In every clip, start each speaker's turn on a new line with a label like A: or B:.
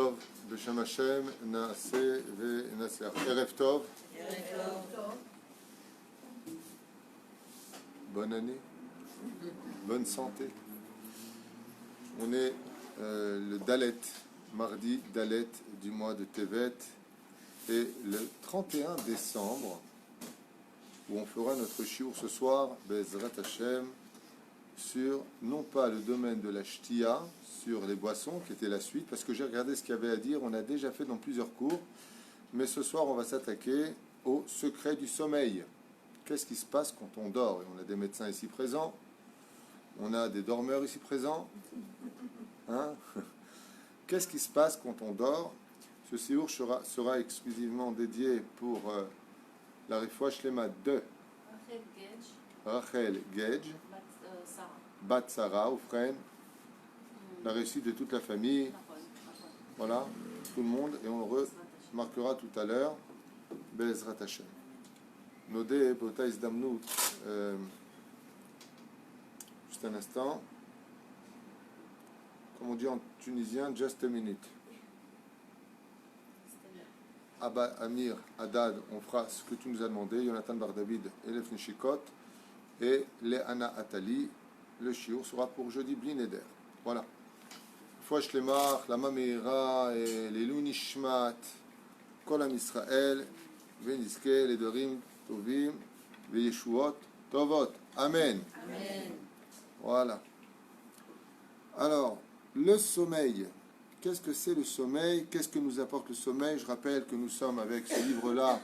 A: Tov, B'Shem Hashem, Naaseh ve'Naseach. Erev Tov. Bonne année, bonne santé. On est le Dalet, mardi Dalet du mois de Tevet, et le 31 décembre, où on fera notre shiur ce soir, Be'ezrat Hashem, sur, non pas le domaine de la shtia, sur les boissons, qui était la suite, parce que j'ai regardé ce qu'il y avait à dire, on a déjà fait dans plusieurs cours, mais ce soir on va s'attaquer au secret du sommeil. Qu'est-ce qui se passe quand on dort? Et on a des médecins ici présents, on a des dormeurs ici présents. Hein? Qu'est-ce qui se passe quand on dort? Ce séjour sera exclusivement dédié pour la Refoua Shlema de Rachel Gage, Bat Sarah, Oufren, la réussite de toute la famille, voilà, tout le monde, et on le remarquera tout à l'heure, Be'ezrat Hashem. Nodé, Bota Izdamnout, juste un instant, comme on dit en tunisien, just a minute. Abba Amir Haddad, on fera ce que tu nous as demandé, Jonathan Bar David, Elef Nishikot, et Léana Atali, le shiur sera pour jeudi Bli Neder. Voilà. Foua Shlemach, Lama Meira, et les Nishmat, Kol Am Israël, Veniske, les Dorim, Tovim, Veyeshuot, Tovot. Amen. Amen. Voilà. Alors, le sommeil. Qu'est-ce que c'est le sommeil? Qu'est-ce que nous apporte le sommeil? Je rappelle que nous sommes avec ce livre-là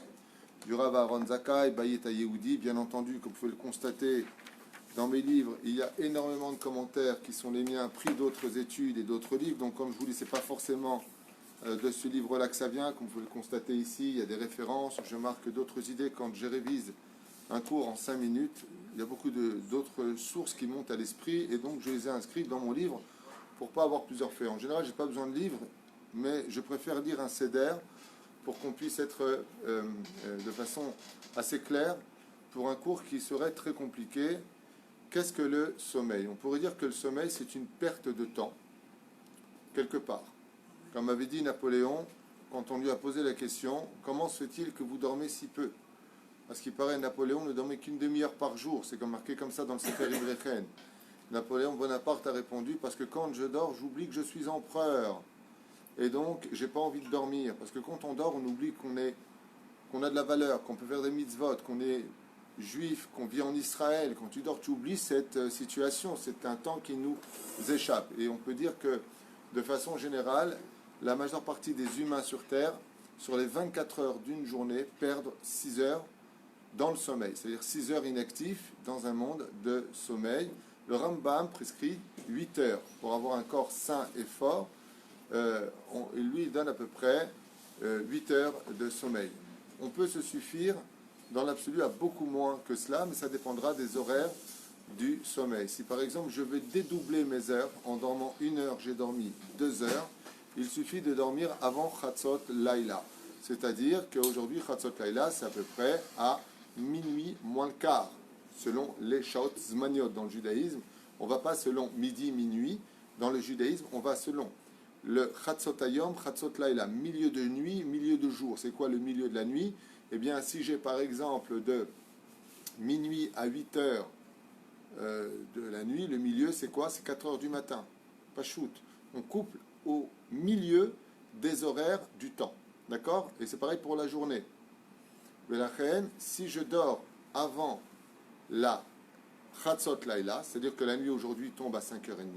A: du Rav Aaron Zakkai, Bayit HaYehudi. Bien entendu, comme vous pouvez le constater, dans mes livres, il y a énormément de commentaires qui sont les miens, pris d'autres études et d'autres livres. Donc, comme je vous dis, ce n'est pas forcément de ce livre-là que ça vient. Comme vous pouvez le constater ici, il y a des références. Je marque d'autres idées quand je révise un cours en 5 minutes. Il y a beaucoup d'autres sources qui montent à l'esprit et donc je les ai inscrites dans mon livre pour ne pas avoir plusieurs faits. En général, je n'ai pas besoin de livres, mais je préfère lire un CEDER pour qu'on puisse être de façon assez claire pour un cours qui serait très compliqué. Qu'est-ce que le sommeil? On pourrait dire que le sommeil, c'est une perte de temps, quelque part. Comme avait dit Napoléon, quand on lui a posé la question, comment se fait-il que vous dormez si peu? Parce qu'il paraît, Napoléon ne dormait qu'une demi-heure par jour. C'est comme marqué comme ça dans le Sefer Ibrechen. Napoléon Bonaparte a répondu, parce que quand je dors, j'oublie que je suis empereur. Et donc, j'ai pas envie de dormir. Parce que quand on dort, on oublie qu'on a de la valeur, qu'on peut faire des mitzvot, qu'on est juif, qu'on vit en Israël. Quand tu dors, tu oublies cette situation. C'est un temps qui nous échappe. Et on peut dire que, de façon générale, la majeure partie des humains sur Terre, sur les 24 heures d'une journée, perdent 6 heures dans le sommeil. C'est-à-dire 6 heures inactifs dans un monde de sommeil. Le Rambam prescrit 8 heures pour avoir un corps sain et fort. Il lui donne à peu près 8 heures de sommeil. On peut se suffire dans l'absolu à beaucoup moins que cela, mais ça dépendra des horaires du sommeil. Si par exemple je veux dédoubler mes heures, en dormant 1 heure, j'ai dormi 2 heures, il suffit de dormir avant Chatzot Laïla. C'est-à-dire qu'aujourd'hui, Chatzot Laïla, c'est à peu près à minuit moins le quart, selon les Shaot Zmaniot dans le judaïsme. On ne va pas selon midi, minuit. Dans le judaïsme, on va selon le Chatzot Hayom, Chatzot Laïla, milieu de nuit, milieu de jour. C'est quoi le milieu de la nuit? Eh bien, si j'ai par exemple de minuit à 8 heures de la nuit, le milieu c'est quoi? C'est 4 heures du matin. Pas shoot. On couple au milieu des horaires du temps. D'accord? Et c'est pareil pour la journée. Mais la reine, si je dors avant la Chatzot Laïla, c'est-à-dire que la nuit aujourd'hui tombe à 5h30,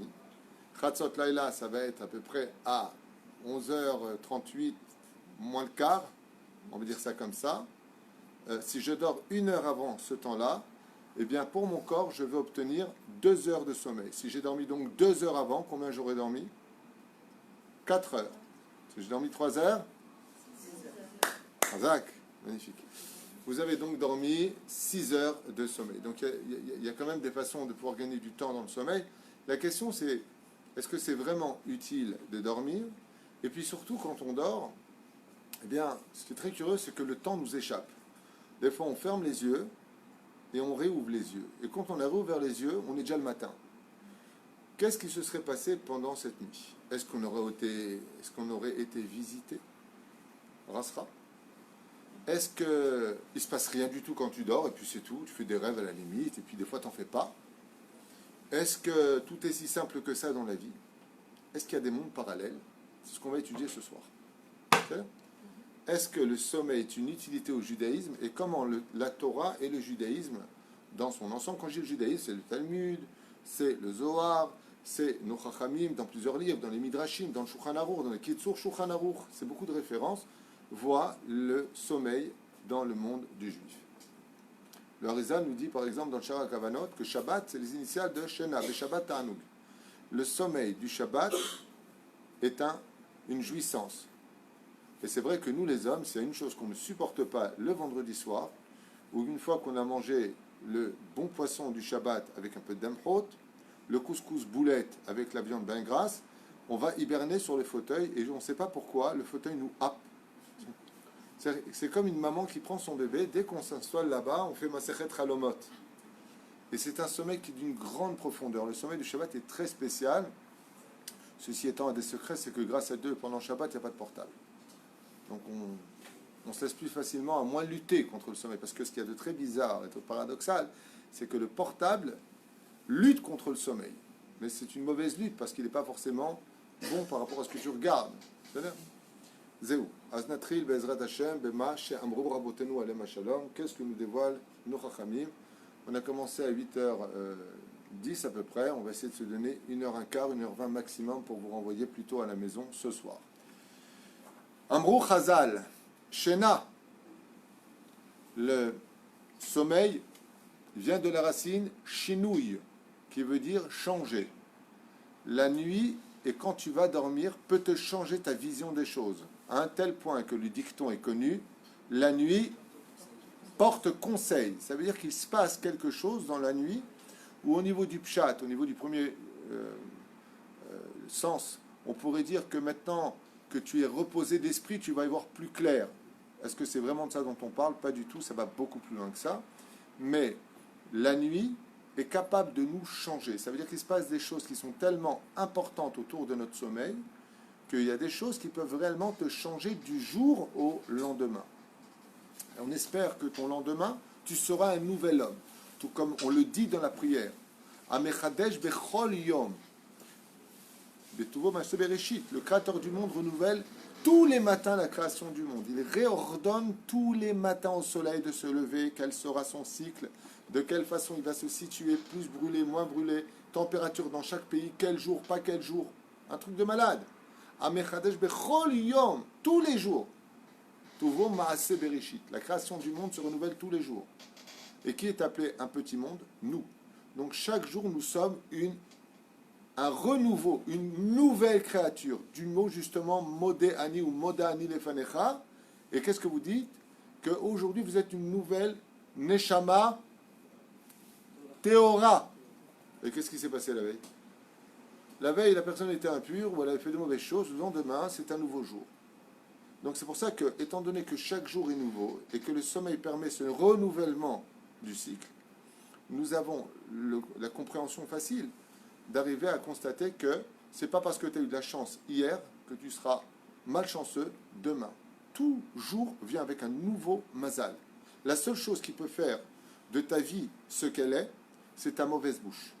A: Chatzot Laïla, ça va être à peu près à 11h38 moins le quart, on va dire ça comme ça. Si je dors 1 heure avant ce temps-là, eh bien pour mon corps, je vais obtenir 2 heures de sommeil. Si j'ai dormi donc 2 heures avant, combien j'aurais dormi? 4 heures. Si j'ai dormi 3 heures, Zach, magnifique. Vous avez donc dormi 6 heures de sommeil. Donc il y a quand même des façons de pouvoir gagner du temps dans le sommeil. La question c'est, est-ce que c'est vraiment utile de dormir? Et puis surtout quand on dort, eh bien ce qui est très curieux, c'est que le temps nous échappe. Des fois on ferme les yeux et on réouvre les yeux. Et quand on a réouvert les yeux, on est déjà le matin. qu'est-ce qui se serait passé pendant cette nuit? Est-ce qu'on aurait été visité? Rasra? Est-ce qu'il ne se passe rien du tout quand tu dors, et puis c'est tout, tu fais des rêves à la limite, et puis des fois tu n'en fais pas? Est-ce que tout est si simple que ça dans la vie? Est-ce qu'il y a des mondes parallèles? C'est ce qu'on va étudier ce soir. Est-ce que le sommeil est une utilité au judaïsme, et comment la Torah et le judaïsme, dans son ensemble, quand je dis le judaïsme, c'est le Talmud, c'est le Zohar, c'est nos Chachamim, dans plusieurs livres, dans les Midrashim, dans le Shulchan Aruch, dans le Kitzur Shulchan Aruch, c'est beaucoup de références, voient le sommeil dans le monde du juif. Le Harizal nous dit par exemple dans le Shara Kavanot que Shabbat c'est les initiales de Shena, le Shabbat Ta'anug. Le sommeil du Shabbat est une jouissance. Et c'est vrai que nous les hommes, c'est une chose qu'on ne supporte pas le vendredi soir, ou une fois qu'on a mangé le bon poisson du Shabbat avec un peu d'emhot, le couscous boulette avec la viande bien grasse, on va hiberner sur le fauteuil et on ne sait pas pourquoi, le fauteuil nous happe. C'est comme une maman qui prend son bébé, dès qu'on s'installe là-bas, on fait Masechet Halomot. Et c'est un sommeil qui est d'une grande profondeur. Le sommeil du Shabbat est très spécial. Ceci étant un des secrets, c'est que grâce à Dieu, pendant le Shabbat, il n'y a pas de portable. Donc on se laisse plus facilement à moins lutter contre le sommeil. Parce que ce qu'il y a de très bizarre et de paradoxal, c'est que le portable lutte contre le sommeil. Mais c'est une mauvaise lutte parce qu'il n'est pas forcément bon par rapport à ce que tu regardes. C'est-à-dire Zéou. Aznatril Bezrat Hashem Bema She'amru Rabotenu Alem Shalom. Qu'est-ce que nous dévoile nos Chachamim? On a commencé à 8h10 à peu près. On va essayer de se donner 1h15, 1h20 maximum pour vous renvoyer plutôt à la maison ce soir. Amrou Chazal Shena. Le sommeil vient de la racine Shinouille, qui veut dire changer. La nuit, et quand tu vas dormir, peut te changer ta vision des choses. À un tel point que le dicton est connu, la nuit porte conseil. Ça veut dire qu'il se passe quelque chose dans la nuit, où au niveau du pshat, au niveau du premier sens, on pourrait dire que maintenant que tu es reposé d'esprit, tu vas y voir plus clair. Est-ce que c'est vraiment de ça dont on parle? Pas du tout, ça va beaucoup plus loin que ça. Mais la nuit est capable de nous changer. Ça veut dire qu'il se passe des choses qui sont tellement importantes autour de notre sommeil qu'il y a des choses qui peuvent réellement te changer du jour au lendemain. Et on espère que ton lendemain, tu seras un nouvel homme. Tout comme on le dit dans la prière. Amechadesh bechol yom. Le Créateur du monde renouvelle tous les matins la création du monde. Il réordonne tous les matins au soleil de se lever, quel sera son cycle, de quelle façon il va se situer, plus brûlé, moins brûlé, température dans chaque pays, quel jour, pas quel jour. Un truc de malade. Amechadesh bechol yom, tous les jours. Tuvo maaseh bereshit. La création du monde se renouvelle tous les jours. Et qui est appelé un petit monde? Nous. Donc chaque jour, nous sommes un renouveau, une nouvelle créature. Du mot justement modé ani ou moda ani lefanecha. Et qu'est-ce que vous dites? Qu'aujourd'hui, vous êtes une nouvelle neshama Théora. Et qu'est-ce qui s'est passé la veille? La veille, la personne était impure ou elle avait fait de mauvaises choses. Le lendemain, c'est un nouveau jour. Donc c'est pour ça que, étant donné que chaque jour est nouveau et que le sommeil permet ce renouvellement du cycle, nous avons la compréhension facile d'arriver à constater que c'est pas parce que tu as eu de la chance hier que tu seras malchanceux demain. Tout jour vient avec un nouveau mazal. La seule chose qui peut faire de ta vie ce qu'elle est, c'est ta mauvaise bouche.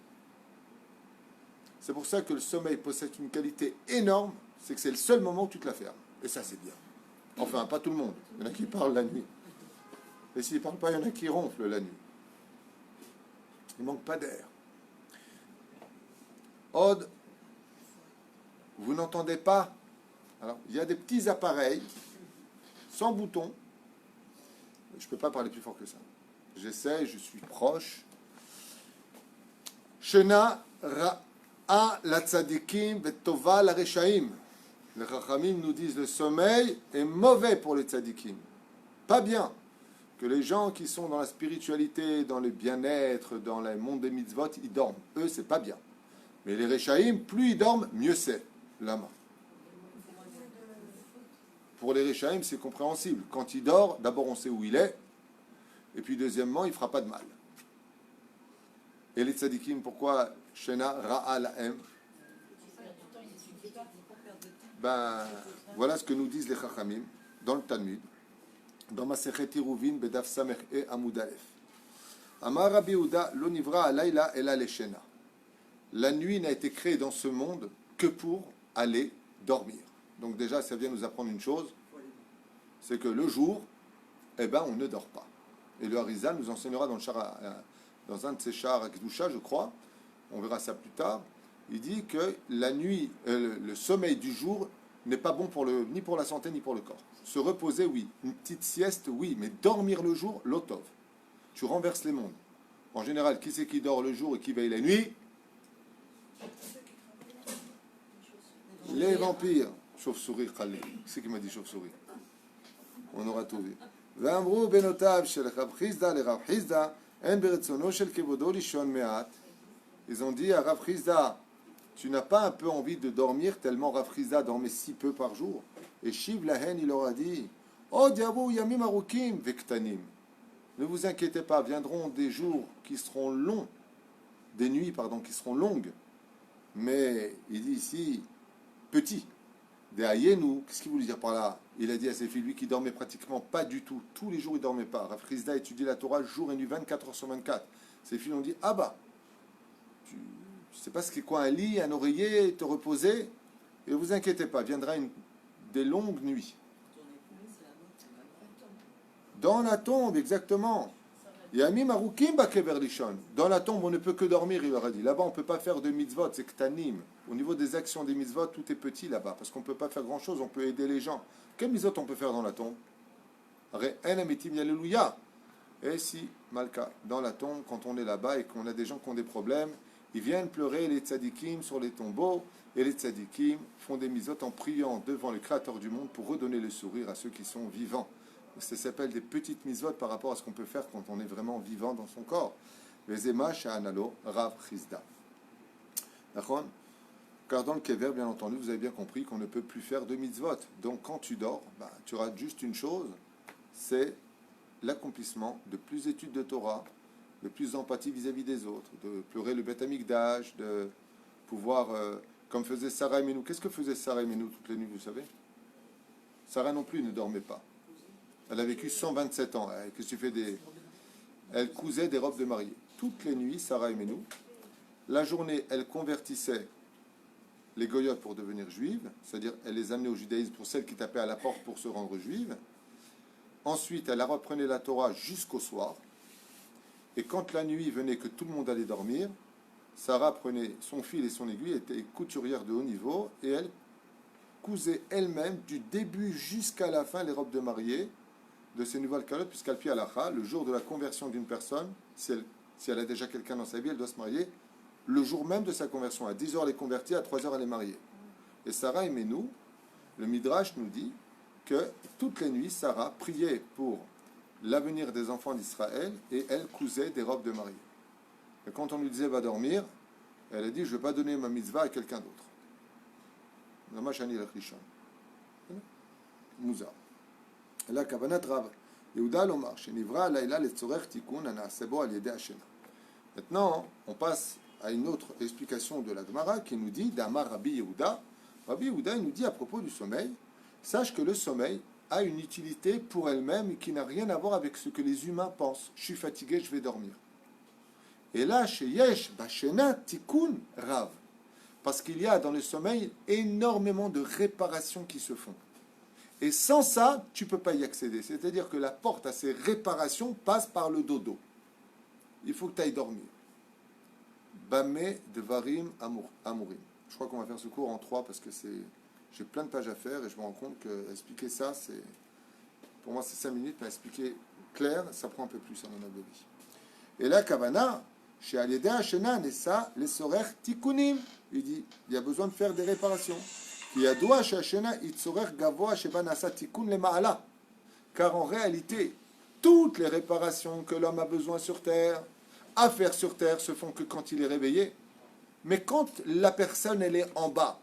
A: C'est pour ça que le sommeil possède une qualité énorme, c'est que c'est le seul moment où tu te la fermes. Et ça, c'est bien. Enfin, pas tout le monde. Il y en a qui parlent la nuit. Et s'ils ne parlent pas, il y en a qui ronflent la nuit. Il ne manque pas d'air. Aude, vous n'entendez pas? Alors, il y a des petits appareils, sans bouton. Je ne peux pas parler plus fort que ça. J'essaie, je suis proche. Shena ra'a la tzadikim vetova la reshaim. Les Chachamim nous disent le sommeil est mauvais pour les tzadikim. Pas bien. Que les gens qui sont dans la spiritualité, dans le bien-être, dans le monde des mitzvot, ils dorment. Eux, c'est pas bien. Mais les reshaim, plus ils dorment, mieux c'est. Lama. Pour les reshaim, c'est compréhensible. Quand il dort, d'abord on sait où il est. Et puis deuxièmement, il ne fera pas de mal. Et les tzadikim, pourquoi Shena Ra'a Lahem? Ben, voilà ce que nous disent les Chachamim dans le Talmud, dans Masechet Iruvin, Bedaf Samech et Amud Aleph. Amar Rabbi Yehuda, lo nivra alayla ela leshena. La nuit n'a été créée dans ce monde que pour aller dormir. Donc déjà, ça vient nous apprendre une chose, c'est que le jour, eh ben, on ne dort pas. Et le Harizal nous enseignera dans un de ses chars à Kedusha, je crois, on verra ça plus tard, il dit que la nuit, le sommeil du jour n'est pas bon ni pour la santé ni pour le corps. Se reposer, oui. Une petite sieste, oui. Mais dormir le jour, l'otov. Tu renverses les mondes. En général, qui c'est qui dort le jour et qui veille la nuit? Les vampires. Chauve-souris, Khalil. Qui c'est qui m'a dit chauve-souris? On aura tout vu. ואמרו בנותיו של רב חיסדא לרב חיסדא אין ברצונו של כבודו לישון מעט. Ils ont dit à Rav Chizda, tu n'as pas un peu envie de dormir tellement Rav Chizda dormait si peu par jour? Et Shiv Lahen, il leur a dit, oh diabo yamim arukim vektanim. Ne vous inquiétez pas, viendront des jours qui seront longs, des nuits, pardon, qui seront longues. Mais il dit ici, petit. Des ayenu, qu'est-ce qu'il voulait dire par là? Il a dit à ses filles, lui qui dormait pratiquement pas du tout, tous les jours il dormait pas. Rav Chizda étudie la Torah jour et nuit, 24 heures sur 24. Ses filles ont dit, ah bah, tu sais pas ce qu'est quoi un lit, un oreiller, te reposer, et ne vous inquiétez pas, viendra des longues nuits. Dans la tombe, exactement. Yamim arukim bakever lishon. Dans la tombe, on ne peut que dormir, il leur a dit. Là-bas, on ne peut pas faire de mitzvot, c'est ktanim. Au niveau des actions des mitzvot, tout est petit là-bas, parce qu'on ne peut pas faire grand-chose, on peut aider les gens. Quel mitzvot on peut faire dans la tombe? Re'en amitim yalleluya. Et si, Malka, dans la tombe, quand on est là-bas et qu'on a des gens qui ont des problèmes, ils viennent pleurer les tzadikim sur les tombeaux, et les tzadikim font des mitzvot en priant devant le Créateur du monde pour redonner le sourire à ceux qui sont vivants. Ça s'appelle des petites mitzvot par rapport à ce qu'on peut faire quand on est vraiment vivant dans son corps. Vezema sha'analo Rav Chizda. D'accord? Car dans le Kever, bien entendu, vous avez bien compris qu'on ne peut plus faire de mitzvot. Donc quand tu dors, tu rates juste une chose, c'est l'accomplissement de plus d'études de Torah, de plus d'empathie vis-à-vis des autres, de pleurer le Beth Amikdash, de pouvoir, comme faisait Sarah et Menou. Qu'est-ce que faisait Sarah et Menou toutes les nuits, vous savez? Sarah non plus ne dormait pas. Elle a vécu 127 ans. Qu'est-ce que tu fais Elle cousait des robes de mariée. Toutes les nuits, Sarah et Menou. La journée, elle convertissait les goyotes pour devenir juives, c'est-à-dire elle les amenait au judaïsme pour celles qui tapaient à la porte pour se rendre juives. Ensuite, elle reprenait la Torah jusqu'au soir. Et quand la nuit venait que tout le monde allait dormir, Sarah prenait son fil et son aiguille, était couturière de haut niveau, et elle cousait elle-même du début jusqu'à la fin les robes de mariée de ces nouvelles calottes, puisqu'al pi halacha, le jour de la conversion d'une personne, si elle a déjà quelqu'un dans sa vie, elle doit se marier le jour même de sa conversion. À 10 heures, elle est convertie, à 3 heures, elle est mariée. Et Sarah et Menou, le Midrash nous dit que toutes les nuits, Sarah priait pour l'avenir des enfants d'Israël et elle cousait des robes de mariée. Et quand on lui disait va dormir, elle a dit je ne vais pas donner ma mitzvah à quelqu'un d'autre. Mouza. La kavanat Rav Yehuda lomar shenivra laila letzorech tikun anasebo al yedei hashena. Maintenant, on passe à une autre explication de la Gemara qui nous dit d'Amar Rabbi Yehuda. Rabbi Yehuda il nous dit à propos du sommeil, sache que le sommeil a une utilité pour elle-même qui n'a rien à voir avec ce que les humains pensent. Je suis fatigué, je vais dormir. Et là, chez Yesh, Bashena Tikkun Rav. Parce qu'il y a dans le sommeil énormément de réparations qui se font. Et sans ça, tu ne peux pas y accéder. C'est-à-dire que la porte à ces réparations passe par le dodo. Il faut que tu ailles dormir. Bameh Devarim Amurim. Je crois qu'on va faire ce cours en 3 parce que j'ai plein de pages à faire et je me rends compte que expliquer ça, pour moi c'est 5 minutes, mais expliquer clair, ça prend un peu plus à mon avis. Et là, Kavana, chez Aliédé Hashena, Nessa, les Sorer Tikunim. Il dit, il y a besoin de faire des réparations. Car en réalité, toutes les réparations que l'homme a besoin sur terre, à faire sur terre, se font que quand il est réveillé. Mais quand la personne, elle est en bas,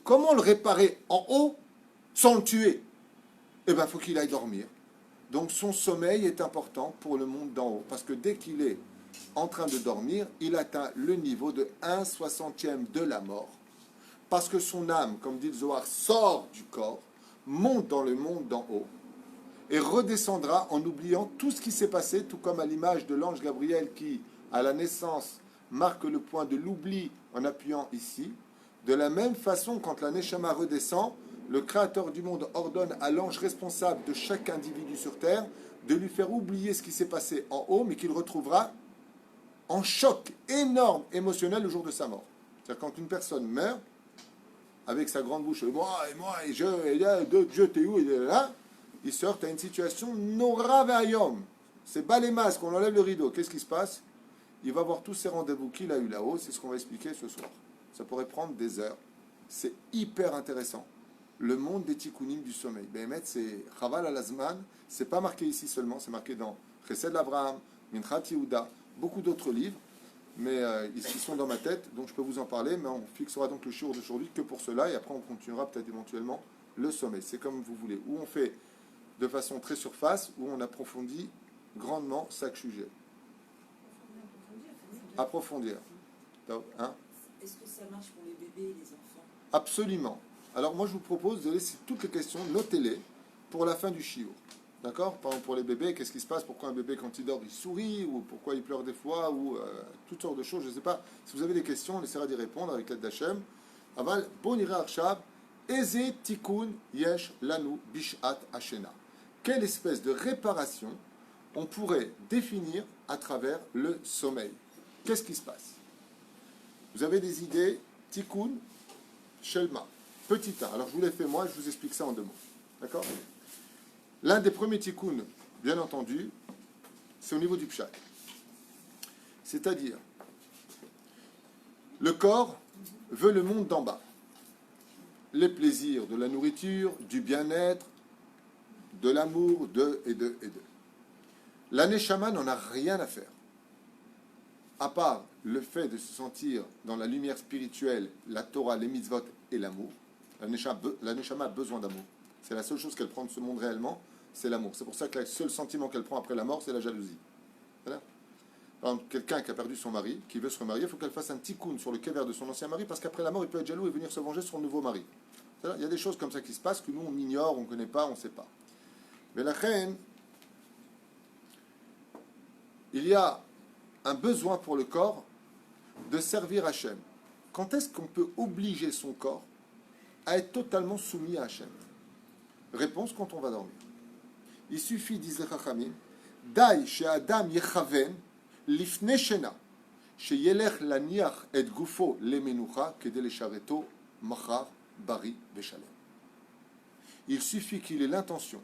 A: comment le réparer en haut sans le tuer? Eh bien, il faut qu'il aille dormir. Donc son sommeil est important pour le monde d'en haut. Parce que dès qu'il est en train de dormir, il atteint le niveau de 1/60 de la mort. Parce que son âme, comme dit le Zohar, sort du corps, monte dans le monde d'en haut, et redescendra en oubliant tout ce qui s'est passé, tout comme à l'image de l'ange Gabriel qui, à la naissance, marque le point de l'oubli en appuyant ici. De la même façon, quand la Neshama redescend, le Créateur du monde ordonne à l'ange responsable de chaque individu sur terre de lui faire oublier ce qui s'est passé en haut, mais qu'il retrouvera en choc énorme émotionnel le jour de sa mort. C'est-à-dire quand une personne meurt, avec sa grande bouche, et je t'es où, et là, il se heurte à une situation nora ve'ayom. C'est bas les masques, on enlève le rideau. Qu'est-ce qui se passe? Il va voir tous ces rendez-vous qu'il a eu là-haut, c'est ce qu'on va expliquer ce soir. Ça pourrait prendre des heures. C'est hyper intéressant. Le monde des tikkunim du sommeil. Béhémet, c'est Chaval al-Azman. C'est pas marqué ici seulement, c'est marqué dans Chesed l'Avraham, Minchat Yehuda, beaucoup d'autres livres, mais ils sont dans ma tête, donc je peux vous en parler, mais on fixera donc le shiur d'aujourd'hui que pour cela, et après on continuera peut-être éventuellement le sommeil. C'est comme vous voulez. Ou on fait de façon très surface, ou on approfondit grandement chaque sujet. Approfondir. Hein?
B: Est-ce que ça marche pour les bébés et les enfants?
A: Absolument. Alors moi je vous propose de laisser toutes les questions, notez-les pour la fin du shiur. D'accord? Par exemple pour les bébés, qu'est-ce qui se passe? Pourquoi un bébé quand il dort il sourit? Ou pourquoi il pleure des fois? Ou toutes sortes de choses, je ne sais pas. Si vous avez des questions, on essaiera d'y répondre avec l'aide d'Hachem. Aval, bon ira arshab, eze tikkun yesh lanu bishat hashena. Quelle espèce de réparation on pourrait définir à travers le sommeil? Qu'est-ce qui se passe? Vous avez des idées? Tikkun, Shelma. Petit 1. Alors je vous l'ai fait moi, je vous explique ça en 2 mots. D'accord? L'un des premiers tikkun, bien entendu, c'est au niveau du pshat. C'est-à-dire, le corps veut le monde d'en bas. Les plaisirs de la nourriture, du bien-être, de l'amour, et de. La neshama n'en a rien à faire. À part le fait de se sentir dans la lumière spirituelle, la Torah, les mitzvot et l'amour, la neshama a besoin d'amour. C'est la seule chose qu'elle prend de ce monde réellement, c'est l'amour. C'est pour ça que le seul sentiment qu'elle prend après la mort, c'est la jalousie. Voilà. Par exemple, quelqu'un qui a perdu son mari, qui veut se remarier, il faut qu'elle fasse un tikkun sur le kever de son ancien mari, parce qu'après la mort, il peut être jaloux et venir se venger sur son nouveau mari. Il y a des choses comme ça qui se passent, que nous, on ignore, on ne connaît pas, on ne sait pas. Mais la reine, il y a un besoin pour le corps de servir Hachem. Quand est-ce qu'on peut obliger son corps à être totalement soumis à Hachem? Réponse, quand on va dormir. Il suffit, disent les Chachamim, Dai chez Adam yechaven lifne shena sheyelech laniach et gufo lemenucha kede leshareto machar bari veshalem. Il suffit qu'il ait l'intention,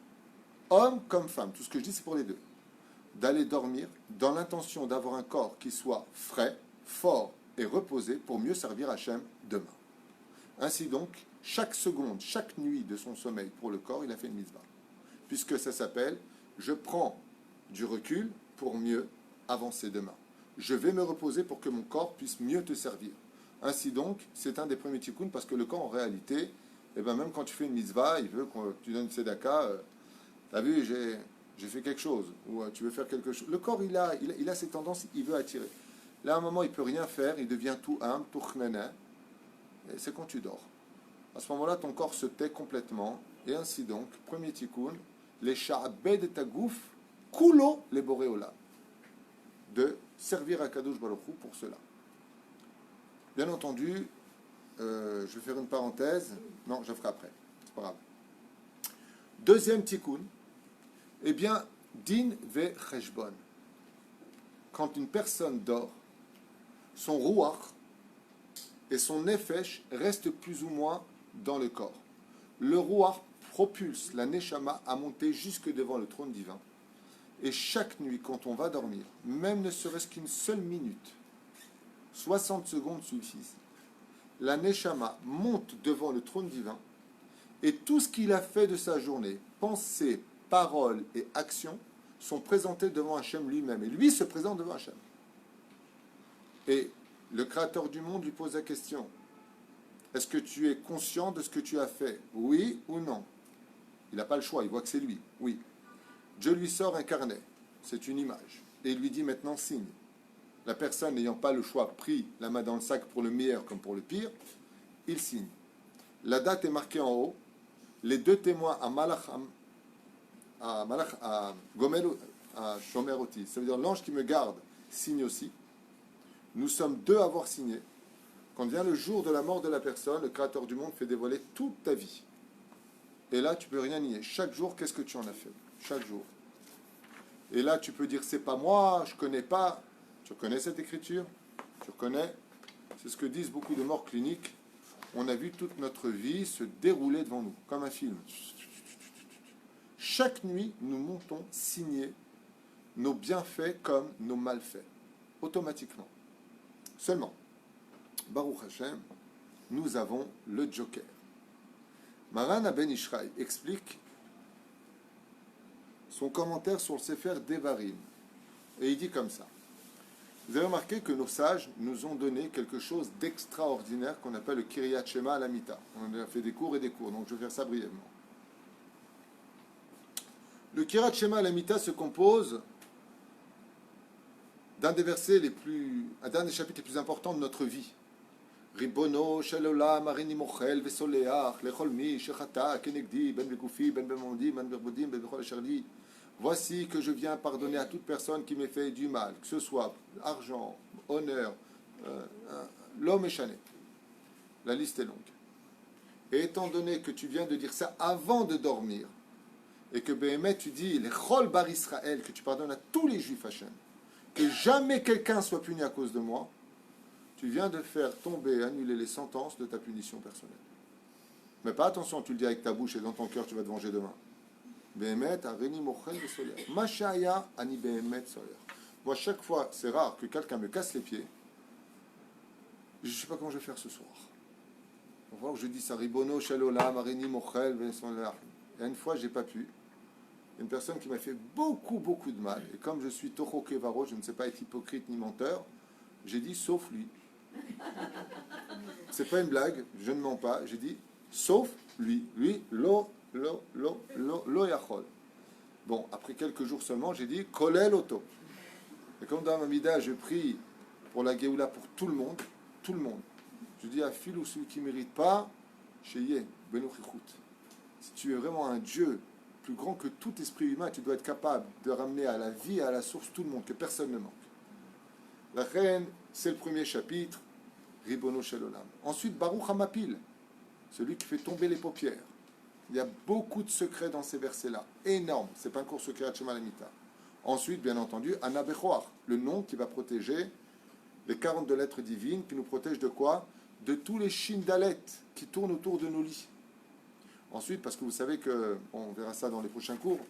A: homme comme femme, tout ce que je dis c'est pour les deux, d'aller dormir dans l'intention d'avoir un corps qui soit frais, fort et reposé pour mieux servir Hachem demain. Ainsi donc, chaque seconde, chaque nuit de son sommeil pour le corps, il a fait une mitzvah. Puisque ça s'appelle « Je prends du recul pour mieux avancer demain. Je vais me reposer pour que mon corps puisse mieux te servir. » Ainsi donc, c'est un des premiers tikkuns parce que le corps, en réalité, même quand tu fais une mitzvah, il veut que tu donnes une tzedaka, t'as vu, j'ai fait quelque chose, ou tu veux faire quelque chose. Le corps, il a ses tendances, il veut attirer. Là, à un moment, il ne peut rien faire, il devient tout humble, tout chnanin, et c'est quand tu dors. À ce moment-là, ton corps se tait complètement, et ainsi donc, premier tikkun, les sha'abed et tagouf, kulo les boréola, de servir à Kadosh Baruch Hu pour cela. Bien entendu, je vais faire une parenthèse, non, je ferai après, c'est pas grave. Deuxième tikkun, eh bien, din ve cheshbon. Quand une personne dort, son ruach et son nefesh restent plus ou moins dans le corps. Le ruach propulse la neshama à monter jusque devant le trône divin. Et chaque nuit, quand on va dormir, même ne serait-ce qu'une seule minute, 60 secondes suffisent, la neshama monte devant le trône divin et tout ce qu'il a fait de sa journée, pensées, paroles et actions, sont présentés devant Hachem lui-même. Et lui se présente devant Hachem. Et le Créateur du monde lui pose la question, est-ce que tu es conscient de ce que tu as fait? Oui ou non? Il n'a pas le choix, il voit que c'est lui. Oui. Dieu lui sort un carnet, c'est une image. Et il lui dit maintenant signe. la personne n'ayant pas le choix pris la main dans le sac pour le meilleur comme pour le pire, il signe. La date est marquée en haut. Les deux témoins à Gomel, à Shomeroti, ça veut dire l'ange qui me garde, signe aussi. Nous sommes deux à avoir signé. Quand vient le jour de la mort de la personne, le Créateur du monde fait dévoiler toute ta vie. Et là, tu peux rien nier. Chaque jour, qu'est-ce que tu en as fait? Chaque jour. Et là, tu peux dire, c'est pas moi, je connais pas. Tu connais cette écriture? Tu connais? C'est ce que disent beaucoup de morts cliniques. On a vu toute notre vie se dérouler devant nous, comme un film. Chaque nuit, nous montons signer nos bienfaits comme nos malfaits, automatiquement. Seulement, Baruch Hashem, nous avons le Joker. Maran Ben Ishraï explique son commentaire sur le Sefer Devarim. Et il dit comme ça. Vous avez remarqué que nos sages nous ont donné quelque chose d'extraordinaire qu'on appelle le Kiryat Shema à la Mita. On a fait des cours et des cours, donc je vais faire ça brièvement. Le Kiryat Shema à la Mita se compose d'un des versets d'un des chapitres les plus importants de notre vie. Ribono shel olam arini mochel vesoleach lechol mi shechata kenegdi ben begufi ben bemondi ben berbodim ben bechol asher li. Voici que je viens pardonner à toute personne qui m'ait fait du mal, que ce soit argent, honneur, l'homme échané. La liste est longue. Et étant donné que tu viens de dire ça avant de dormir, et que Béhémet, tu dis, les Chol Bar Israël, que tu pardonnes à tous les Juifs Hachem, que jamais quelqu'un soit puni à cause de moi, tu viens de faire tomber, annuler les sentences de ta punition personnelle. Mais pas attention, tu le dis avec ta bouche et dans ton cœur, tu vas te venger demain. Béhémet, Areni Mochel de Soler. Mashaya, Ani Béhémet Soler. Moi, chaque fois, c'est rare que quelqu'un me casse les pieds. Je ne sais pas comment je vais faire ce soir. On va voir que je dis ça, Ribono, Shalolam, Areni Mochel, Soler. Et une fois, je n'ai pas pu. Une personne qui m'a fait beaucoup de mal. Et comme je suis Toho Kevaro, je ne sais pas être hypocrite ni menteur, j'ai dit sauf lui. C'est pas une blague, je ne mens pas. J'ai dit sauf lui. Lui, lo yachol. Bon, après quelques jours seulement, j'ai dit kolel oto. Et comme dans Mamida, je prie pour la Géoula pour tout le monde. Je dis à Phil ou celui qui ne mérite pas, Sheye, Benochichut. Si tu es vraiment un Dieu plus grand que tout esprit humain, tu dois être capable de ramener à la vie, à la source, tout le monde, que personne ne manque. La reine, c'est le premier chapitre, Ribono Shel Olam. Ensuite, Baruch Hamapil, celui qui fait tomber les paupières. Il y a beaucoup de secrets dans ces versets-là, énorme. C'est pas un cours secret à Shema Lamita. Ensuite, bien entendu, Ana Bechoar, le nom qui va protéger les 42 lettres divines, qui nous protègent de quoi? De tous les Shindalet qui tournent autour de nos lits. Ensuite, parce que vous savez que, on verra ça dans les prochains cours,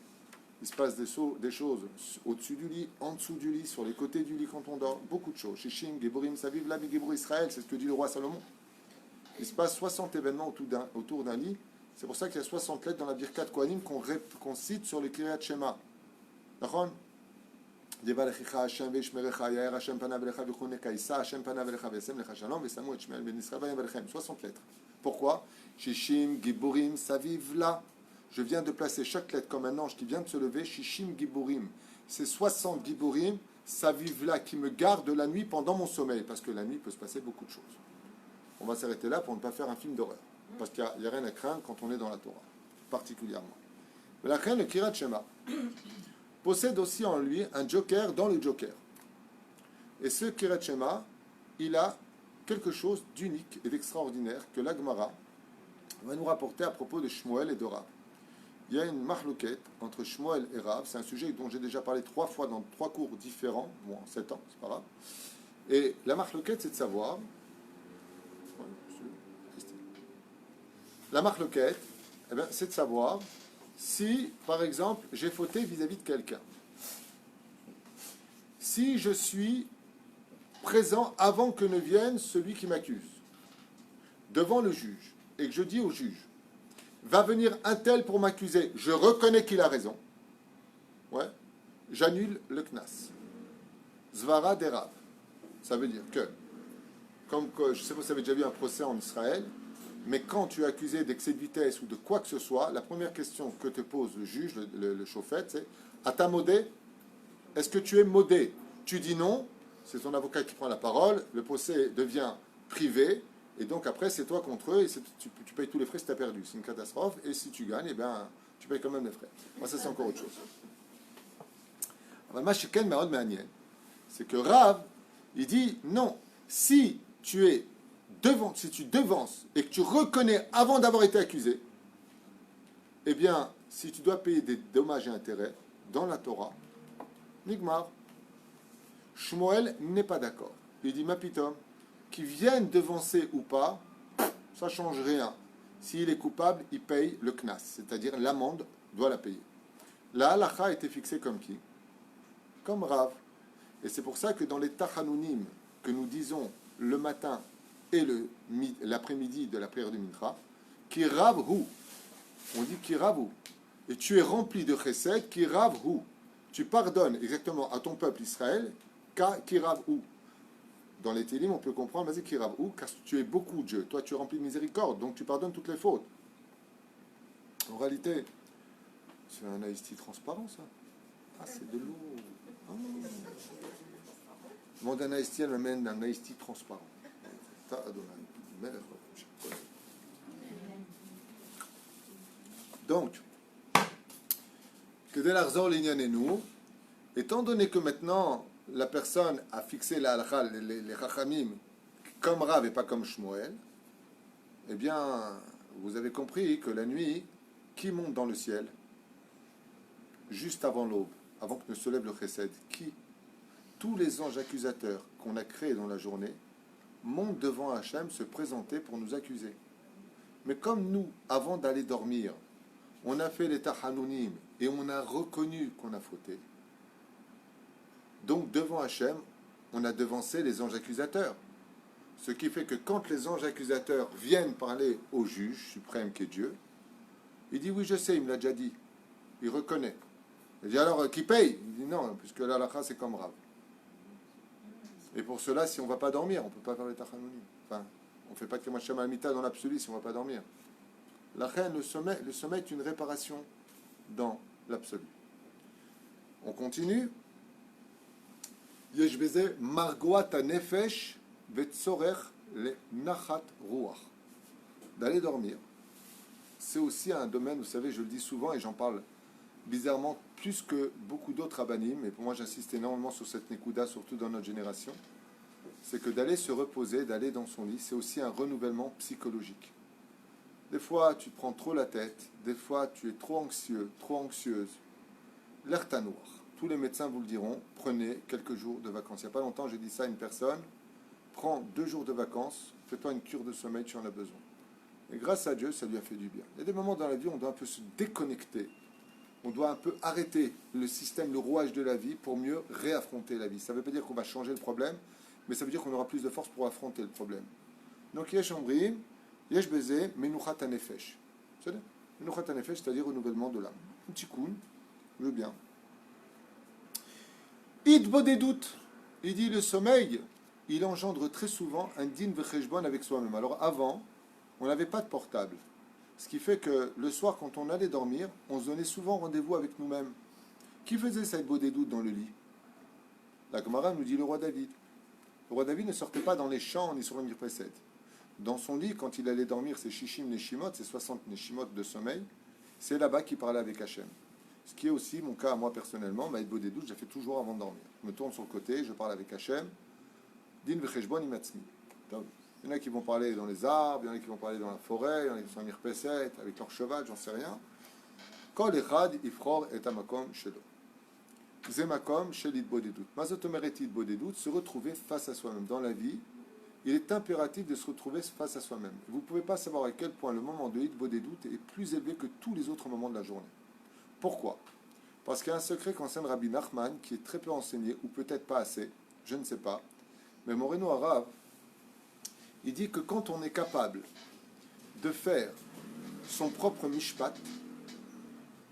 A: il se passe des choses au-dessus du lit, en dessous du lit, sur les côtés du lit quand on dort, beaucoup de choses. Shishim, Geburim, Saviv, Lavi, Gebur Israël, c'est ce que dit le roi Salomon. Il se passe 60 événements autour d'un lit. C'est pour ça qu'il y a 60 lettres dans la Birkat Kohanim qu'on cite sur le Kiryat Shema. D'accord? 60 lettres. Pourquoi? Shishim, Giburim, Saviv, la. Je viens de placer chaque lettre comme un ange qui vient de se lever. Shishim, Giburim. C'est 60 Giburim, Saviv, la, qui me garde la nuit pendant mon sommeil. Parce que la nuit peut se passer beaucoup de choses. On va s'arrêter là pour ne pas faire un film d'horreur. Parce qu'il n'y a rien à craindre quand on est dans la Torah. Particulièrement. Mais la crainte, le Kiryat Shema, possède aussi en lui un joker dans le joker. Et ce Kiryat Shema, il a quelque chose d'unique et d'extraordinaire que l'Agmara va nous rapporter à propos de Shmuel et de Rav. Il y a une mahlouket entre Shmuel et Rav. C'est un sujet dont j'ai déjà parlé 3 fois dans 3 cours différents. Bon, 7 ans, c'est pas grave. Et la mahlouket, c'est de savoir... La mahlouket, eh bien, c'est de savoir si, par exemple, j'ai fauté vis-à-vis de quelqu'un. Si je suis présent avant que ne vienne celui qui m'accuse, devant le juge, et que je dis au juge, va venir un tel pour m'accuser, je reconnais qu'il a raison, ouais, j'annule le knas. Zvara derav. Ça veut dire que, comme que, je sais pas si vous avez déjà vu un procès en Israël, mais quand tu es accusé d'excès de vitesse ou de quoi que ce soit, la première question que te pose le juge, le chauffette, c'est « À ta modé, est-ce que tu es modé ?» Tu dis non, c'est ton avocat qui prend la parole, le procès devient privé, et donc après c'est toi contre eux, et tu payes tous les frais si tu as perdu. C'est une catastrophe, et si tu gagnes, eh bien, tu payes quand même les frais. Moi, ça c'est encore autre chose. C'est que Rav, il dit non, si tu devances et que tu reconnais avant d'avoir été accusé, eh bien, si tu dois payer des dommages et intérêts dans la Torah, Nigmar, Shmuel n'est pas d'accord. Il dit, Mapitom, qu'il vienne devancer ou pas, ça ne change rien. S'il est coupable, il paye le knas, c'est-à-dire l'amende doit la payer. La halakha a été fixée comme qui? Comme Rav. Et c'est pour ça que dans les tachanounim que nous disons le matin et l'après-midi de la prière du Mincha, qui Rav hu, on dit qui Rav hu, et tu es rempli de chesed, qui Rav hu, tu pardonnes exactement à ton peuple Israël, qui Rav hu. Dans les Télim, on peut comprendre, vas-y, qui Rav hu, car tu es beaucoup Dieu, toi tu es rempli de miséricorde, donc tu pardonnes toutes les fautes. En réalité, c'est un iced transparent, ça. Ah, c'est de l'eau. Ah. Mon d'un iced elle m'amène un iced transparent. Donc, que de l'arzor l'ignanénou, étant donné que maintenant la personne a fixé la halakha, les chachamim, comme Rav et pas comme Shmuel, eh bien, vous avez compris que la nuit, qui monte dans le ciel juste avant l'aube, avant que ne se lève le chesed? Qui? Tous les anges accusateurs qu'on a créés dans la journée montent devant Hachem se présenter pour nous accuser. Mais comme nous, avant d'aller dormir, on a fait les tachanounim et on a reconnu qu'on a fauté, donc devant Hachem, on a devancé les anges accusateurs. Ce qui fait que quand les anges accusateurs viennent parler au juge suprême qui est Dieu, il dit oui, je sais, il me l'a déjà dit. Il reconnaît. Il dit alors, qui paye? Il dit non, puisque la halakha c'est comme Rav. Et pour cela, si on ne va pas dormir, on ne peut pas faire les tachanounim. Enfin, on ne fait pas que Hashem al-Mita dans l'absolu si on ne va pas dormir. La reine, le sommeil est une réparation dans l'absolu. On continue. Yesh beze margoat nefesh vetzorer le nachat ruach. D'aller dormir. C'est aussi un domaine, vous savez, je le dis souvent et j'en parle bizarrement plus que beaucoup d'autres abanim, et pour moi j'insiste énormément sur cette nekuda, surtout dans notre génération, c'est que d'aller se reposer, d'aller dans son lit, c'est aussi un renouvellement psychologique. Des fois tu te prends trop la tête, des fois tu es trop anxieux, trop anxieuse. L'air noir. Tous les médecins vous le diront, prenez quelques jours de vacances. Il n'y a pas longtemps j'ai dit ça à une personne, prends 2 jours de vacances, fais-toi une cure de sommeil, tu en as besoin. Et grâce à Dieu, ça lui a fait du bien. Il y a des moments dans la vie où on doit un peu se déconnecter. On doit un peu arrêter le système, le rouage de la vie pour mieux réaffronter la vie. Ça ne veut pas dire qu'on va changer le problème, mais ça veut dire qu'on aura plus de force pour affronter le problème. Donc, yesh omrim, yesh beze, menuchat hanefesh. C'est-à-dire, menuchat hanefesh, c'est-à-dire renouvellement de l'âme. Un petit coup, le bien. Id bodedout. Il dit le sommeil, il engendre très souvent un din vecheshbon avec soi-même. Alors, avant, on n'avait pas de portable. Ce qui fait que le soir, quand on allait dormir, on se donnait souvent rendez-vous avec nous-mêmes. Qui faisait cette beau des doutes dans le lit? La Gemara nous dit le roi David. Le roi David ne sortait pas dans les champs ni sur le mirpesed. Dans son lit, quand il allait dormir, ses shishim neshimot, ses 60 neshimot de sommeil, c'est là-bas qu'il parlait avec Hachem. Ce qui est aussi mon cas à moi personnellement, ma beau des doutes, je la fais toujours avant de dormir. Je me tourne sur le côté, je parle avec Hachem. Din vecheshbon imatzmi. Il y en a qui vont parler dans les arbres, il y en a qui vont parler dans la forêt, il y en a qui sont à Mirpeset, avec leur cheval, j'en sais rien. Kol echad ifror et amakom shelo. Zemakom shel idbodedut. Mazotomer et idbodedut, se retrouver face à soi-même. Dans la vie, il est impératif de se retrouver face à soi-même. Vous ne pouvez pas savoir à quel point le moment de idbodedut est plus élevé que tous les autres moments de la journée. Pourquoi? Parce qu'il y a un secret qu'enseigne Rabbi Nachman, qui est très peu enseigné, ou peut-être pas assez, je ne sais pas. Mais Moreno Arabe, il dit que quand on est capable de faire son propre mishpat,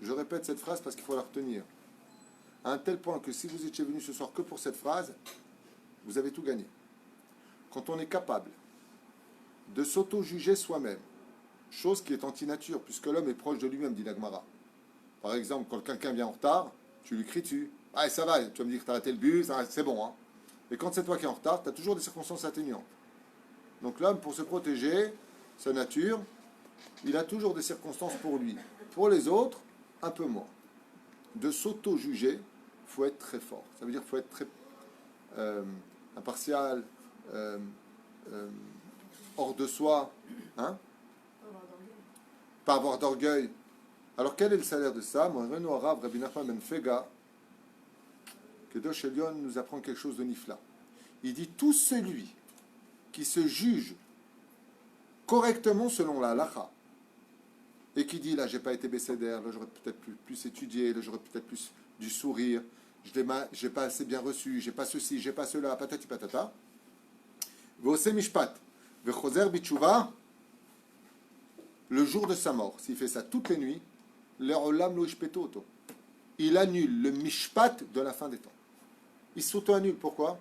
A: je répète cette phrase parce qu'il faut la retenir, à un tel point que si vous étiez venu ce soir que pour cette phrase, vous avez tout gagné. Quand on est capable de s'auto-juger soi-même, chose qui est anti-nature, puisque l'homme est proche de lui-même, dit la Gemara. Par exemple, quand quelqu'un vient en retard, tu lui cries dessus. Ah, ça va, tu vas me dire que tu as raté le bus, c'est bon, hein. Et quand c'est toi qui es en retard, tu as toujours des circonstances atténuantes. Donc l'homme, pour se protéger, sa nature, il a toujours des circonstances pour lui. Pour les autres, un peu moins. De s'auto-juger, il faut être très fort. Ça veut dire qu'il faut être très impartial, euh, euh, hors de soi, hein? Pas avoir d'orgueil. Alors quel est le salaire de ça? Mon Renou Arabe, Rabbi Nachman ben Fega, que Dosh Elion nous apprend quelque chose de nifla. Il dit tout celui qui se juge correctement selon la halakha et qui dit là j'ai pas été bécédaire, là j'aurais peut-être plus étudié, là j'aurais peut-être plus du sourire, j'ai pas assez bien reçu, j'ai pas ceci, j'ai pas cela, patati patata. Ve'ose mishpat, ve'chozer bitchouva, le jour de sa mort, s'il fait ça toutes les nuits, l'olam lo ishpeto oto. Il annule le mishpat de la fin des temps. Il s'auto-annule. Pourquoi?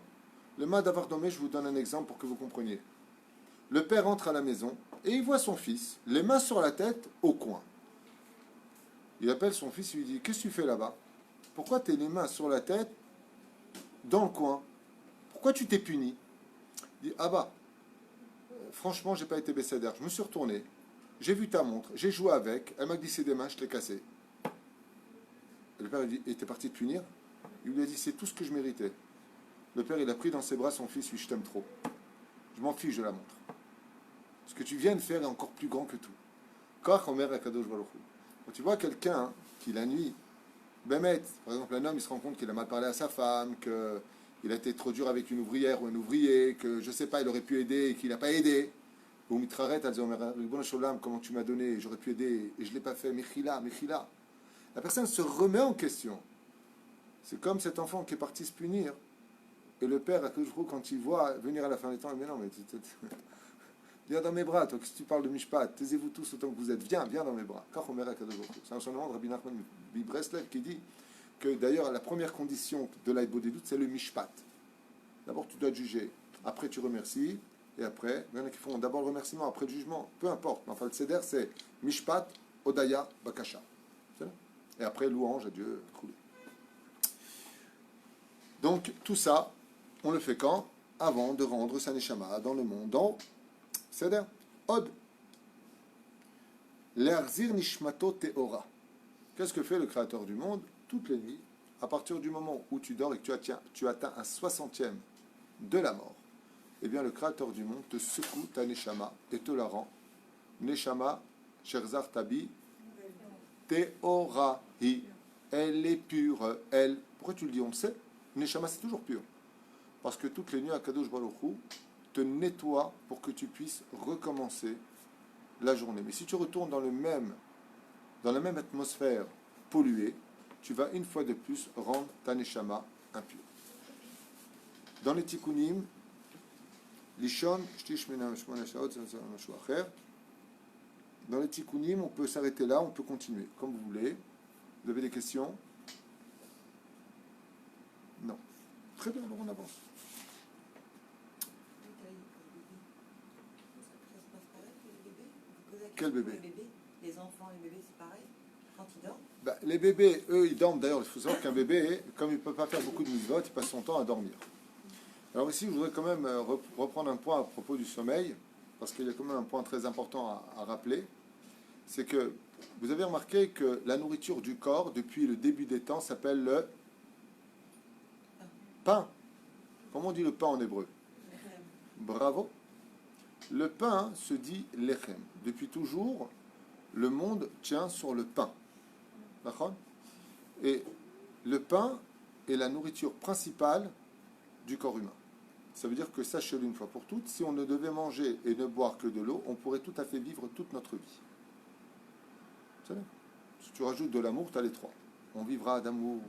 A: Le ma d'avoir dommé, je vous donne un exemple pour que vous compreniez. Le père entre à la maison et il voit son fils, les mains sur la tête, au coin. Il appelle son fils, il lui dit, qu'est-ce que tu fais là-bas? Pourquoi tu as les mains sur la tête, dans le coin? Pourquoi tu t'es puni? Il dit, ah bah, franchement, j'ai pas été bécédaire. Je me suis retourné, j'ai vu ta montre, j'ai joué avec, elle m'a glissé des mains, je l'ai cassé. Et le père lui dit, et t'es parti te punir? Il lui a dit, c'est tout ce que je méritais. Le père, il a pris dans ses bras son fils, lui, je t'aime trop. Je m'en fiche de la montre. Ce que tu viens de faire est encore plus grand que tout. Quand tu vois quelqu'un qui la nuit, Bémet, par exemple un homme, il se rend compte qu'il a mal parlé à sa femme, qu'il a été trop dur avec une ouvrière ou un ouvrier, que je sais pas, il aurait pu aider et qu'il n'a pas aidé. Ou mitraret, comment tu m'as donné, j'aurais pu aider et je ne l'ai pas fait, mechila. La personne se remet en question. C'est comme cet enfant qui est parti se punir. Et le père, quand il voit venir à la fin des temps, il dit, mais non, mais viens dans mes bras, toi, que si tu parles de Mishpat, taisez-vous tous autant que vous êtes, viens dans mes bras. C'est un enseignement de Rabbi Nachman Bibreslev qui dit que d'ailleurs la première condition de l'aïbo des doutes, c'est le Mishpat. D'abord tu dois juger, après tu remercies, et après, il y en a qui font d'abord le remerciement, après le jugement, peu importe. Enfin le Seder c'est Mishpat, Odaya, Bakasha. Et après louange à Dieu. Donc tout ça, on le fait quand? Avant de rendre sa neshama dans le monde. Donc, c'est-à-dire, Od. L'erzir nishmato teora. Qu'est-ce que fait le Créateur du monde? Toutes les nuits, à partir du moment où tu dors et que tu atteins un 60e de la mort, eh bien le Créateur du monde te secoue ta neshama et te la rend. Neshama, sherzar tabi, teora hi. Elle est pure, elle. Pourquoi tu le dis? On le sait. Neshama, c'est toujours pur. Parce que toutes les nuits, Akadosh Baruch Hu te nettoie pour que tu puisses recommencer la journée. Mais si tu retournes dans la même atmosphère polluée, tu vas une fois de plus rendre ta neshama impure. Dans les tikkunim, lishon, dans les tikkunim, on peut s'arrêter là, on peut continuer, comme vous voulez. Vous avez des questions? Non. Très bien, alors on avance. Quel bébé?
B: Les enfants, les bébés, c'est pareil quand ils dorment?
A: Les bébés, eux, ils dorment. D'ailleurs, il faut savoir qu'un bébé, comme il ne peut pas faire beaucoup de mitzvot, il passe son temps à dormir. Alors ici, je voudrais quand même reprendre un point à propos du sommeil, parce qu'il y a quand même un point très important à rappeler. C'est que vous avez remarqué que la nourriture du corps, depuis le début des temps, s'appelle le pain. Comment on dit le pain en hébreu? Bravo. Le pain se dit lechem. Depuis toujours, le monde tient sur le pain. D'accord? Et le pain est la nourriture principale du corps humain. Ça veut dire que, sachez-le une fois pour toutes, si on ne devait manger et ne boire que de l'eau, on pourrait tout à fait vivre toute notre vie. Vous savez? Si tu rajoutes de l'amour, tu as les trois. On vivra d'amour.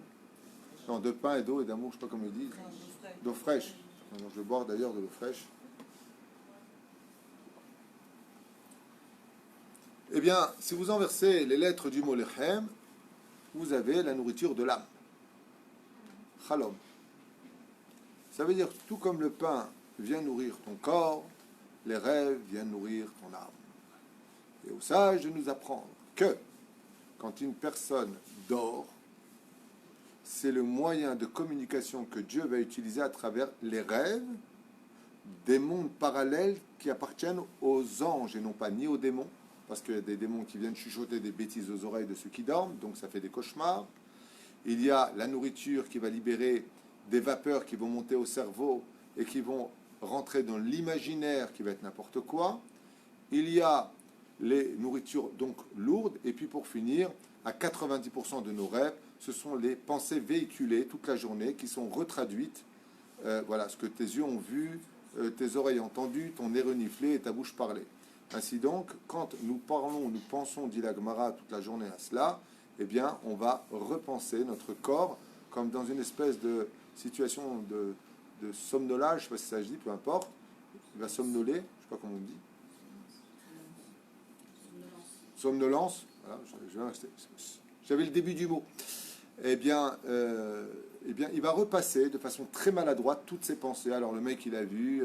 A: Non, de pain et d'eau et d'amour, je ne sais pas comment ils disent. D'eau fraîche. Je vais boire d'ailleurs de l'eau fraîche. Eh bien, si vous inversez les lettres du mot lechem, vous avez la nourriture de l'âme. Chalom. Ça veut dire que tout comme le pain vient nourrir ton corps, les rêves viennent nourrir ton âme. Et au sage de nous apprendre que quand une personne dort, c'est le moyen de communication que Dieu va utiliser à travers les rêves des mondes parallèles qui appartiennent aux anges et non pas ni aux démons, parce qu'il y a des démons qui viennent chuchoter des bêtises aux oreilles de ceux qui dorment, donc ça fait des cauchemars. Il y a la nourriture qui va libérer des vapeurs qui vont monter au cerveau et qui vont rentrer dans l'imaginaire qui va être n'importe quoi. Il y a les nourritures donc lourdes, et puis pour finir, à 90% de nos rêves, ce sont les pensées véhiculées toute la journée qui sont retraduites. Voilà, ce que tes yeux ont vu, tes oreilles entendu, ton nez reniflé et ta bouche parlé. Ainsi donc, quand nous parlons, nous pensons, dit la Gemara, toute la journée à cela, eh bien, on va repenser notre corps comme dans une espèce de situation de somnolage, je ne sais pas si ça se dit, peu importe. Il va somnoler, je ne sais pas comment on dit. Somnolence. Voilà, j'avais le début du mot. Eh bien, il va repasser de façon très maladroite toutes ses pensées. Alors le mec, il a vu,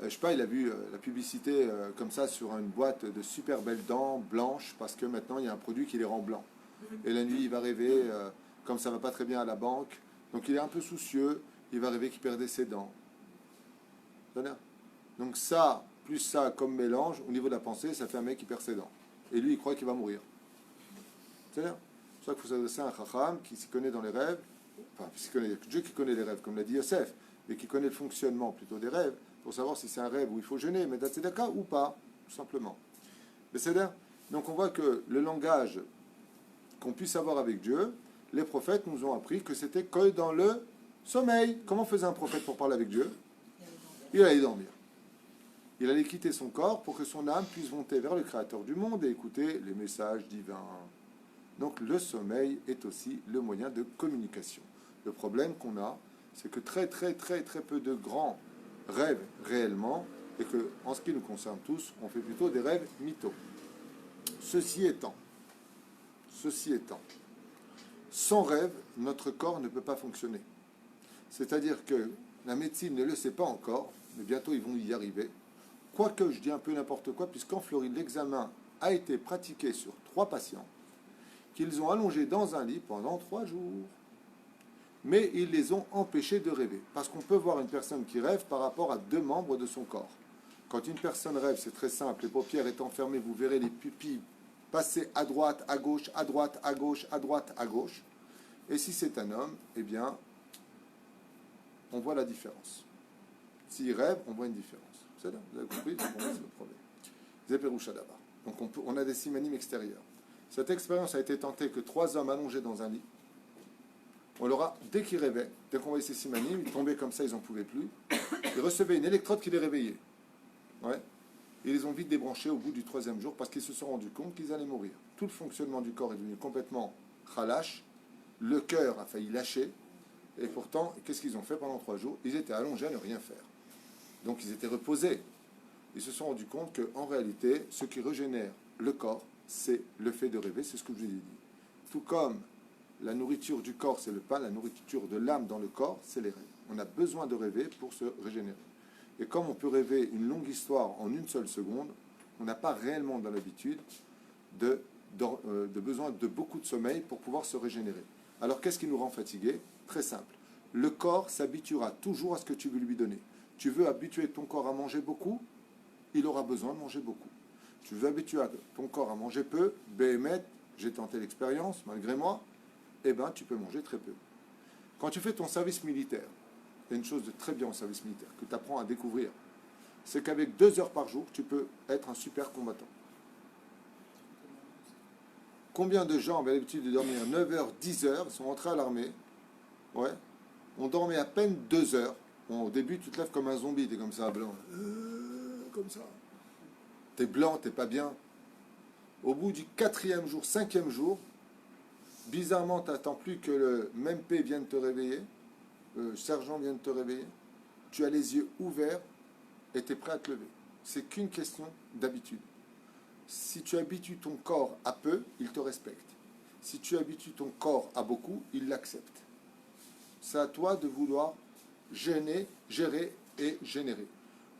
A: je sais pas, il a vu la publicité comme ça sur une boîte de super belles dents blanches parce que maintenant il y a un produit qui les rend blancs. Et la nuit, il va rêver, comme ça va pas très bien à la banque, donc il est un peu soucieux, il va rêver qu'il perdait ses dents. Donc ça, plus ça comme mélange, au niveau de la pensée, ça fait un mec qui perd ses dents. Et lui, il croit qu'il va mourir. C'est-à-dire, c'est pour ça qu'il faut s'adresser à un chacham qui s'y connaît dans les rêves, enfin, Dieu qui connaît les rêves, comme l'a dit Yosef, mais qui connaît le fonctionnement plutôt des rêves, pour savoir si c'est un rêve où il faut jeûner, mais tzedaka ou pas, tout simplement. Mais c'est-à-dire, donc on voit que le langage qu'on puisse avoir avec Dieu, les prophètes nous ont appris que c'était que dans le sommeil. Comment faisait un prophète pour parler avec Dieu? Il allait dormir. Il allait quitter son corps pour que son âme puisse monter vers le Créateur du monde et écouter les messages divins. Donc le sommeil est aussi le moyen de communication. Le problème qu'on a, c'est que très peu de grands rêvent réellement et que, en ce qui nous concerne tous, on fait plutôt des rêves mythos. Ceci étant, sans rêve, notre corps ne peut pas fonctionner. C'est-à-dire que la médecine ne le sait pas encore, mais bientôt ils vont y arriver. Quoique je dis un peu n'importe quoi, puisqu'en Floride, l'examen a été pratiqué sur 3 patients qu'ils ont allongés dans un lit pendant 3 jours. Mais ils les ont empêchés de rêver. Parce qu'on peut voir une personne qui rêve par rapport à 2 membres de son corps. Quand une personne rêve, c'est très simple, les paupières étant fermées, vous verrez les pupilles passer à droite, à gauche, à droite, à gauche, à droite, à gauche. Et si c'est un homme, eh bien, on voit la différence. S'il rêve, on voit une différence. Vous avez compris? C'est le problème. Zéperoucha d'abord. Donc on a des simanim extérieurs. Cette expérience a été tentée que 3 hommes allongés dans un lit. On leur a, dès qu'ils rêvaient, dès qu'on voyait ces simanim, ils tombaient comme ça, ils n'en pouvaient plus. Ils recevaient une électrode qui les réveillait. Ouais. Ils les ont vite débranchés au bout du 3e jour parce qu'ils se sont rendus compte qu'ils allaient mourir. Tout le fonctionnement du corps est devenu complètement khalash. Le cœur a failli lâcher. Et pourtant, qu'est-ce qu'ils ont fait pendant 3 jours? Ils étaient allongés à ne rien faire. Donc ils étaient reposés. Ils se sont rendus compte qu'en réalité, ce qui régénère le corps, c'est le fait de rêver. C'est ce que je vous ai dit. Tout comme la nourriture du corps, c'est le pain, la nourriture de l'âme dans le corps, c'est les rêves. On a besoin de rêver pour se régénérer. Et comme on peut rêver une longue histoire en une seule seconde, on n'a pas réellement dans l'habitude de besoin de beaucoup de sommeil pour pouvoir se régénérer. Alors qu'est-ce qui nous rend fatigués? Très simple. Le corps s'habituera toujours à ce que tu veux lui donner. Tu veux habituer ton corps à manger beaucoup, il aura besoin de manger beaucoup. Tu veux habituer ton corps à manger peu, béhémet, j'ai tenté l'expérience, malgré moi, eh bien tu peux manger très peu. Quand tu fais ton service militaire, il y a une chose de très bien au service militaire, que tu apprends à découvrir, c'est qu'avec 2 heures par jour, tu peux être un super combattant. Combien de gens avaient l'habitude de dormir 9 heures, 10 heures, sont rentrés à l'armée, ouais, on dormait à peine 2 heures. Bon, au début, tu te lèves comme un zombie, tu es comme ça, blanc. Comme ça. Tu es blanc, tu n'es pas bien. Au bout du 4e jour, 5e jour, bizarrement, tu n'attends plus que le MP vienne te réveiller, le sergent vienne te réveiller. Tu as les yeux ouverts et tu es prêt à te lever. C'est qu'une question d'habitude. Si tu habitues ton corps à peu, il te respecte. Si tu habitues ton corps à beaucoup, il l'accepte. C'est à toi de vouloir gérer et générer.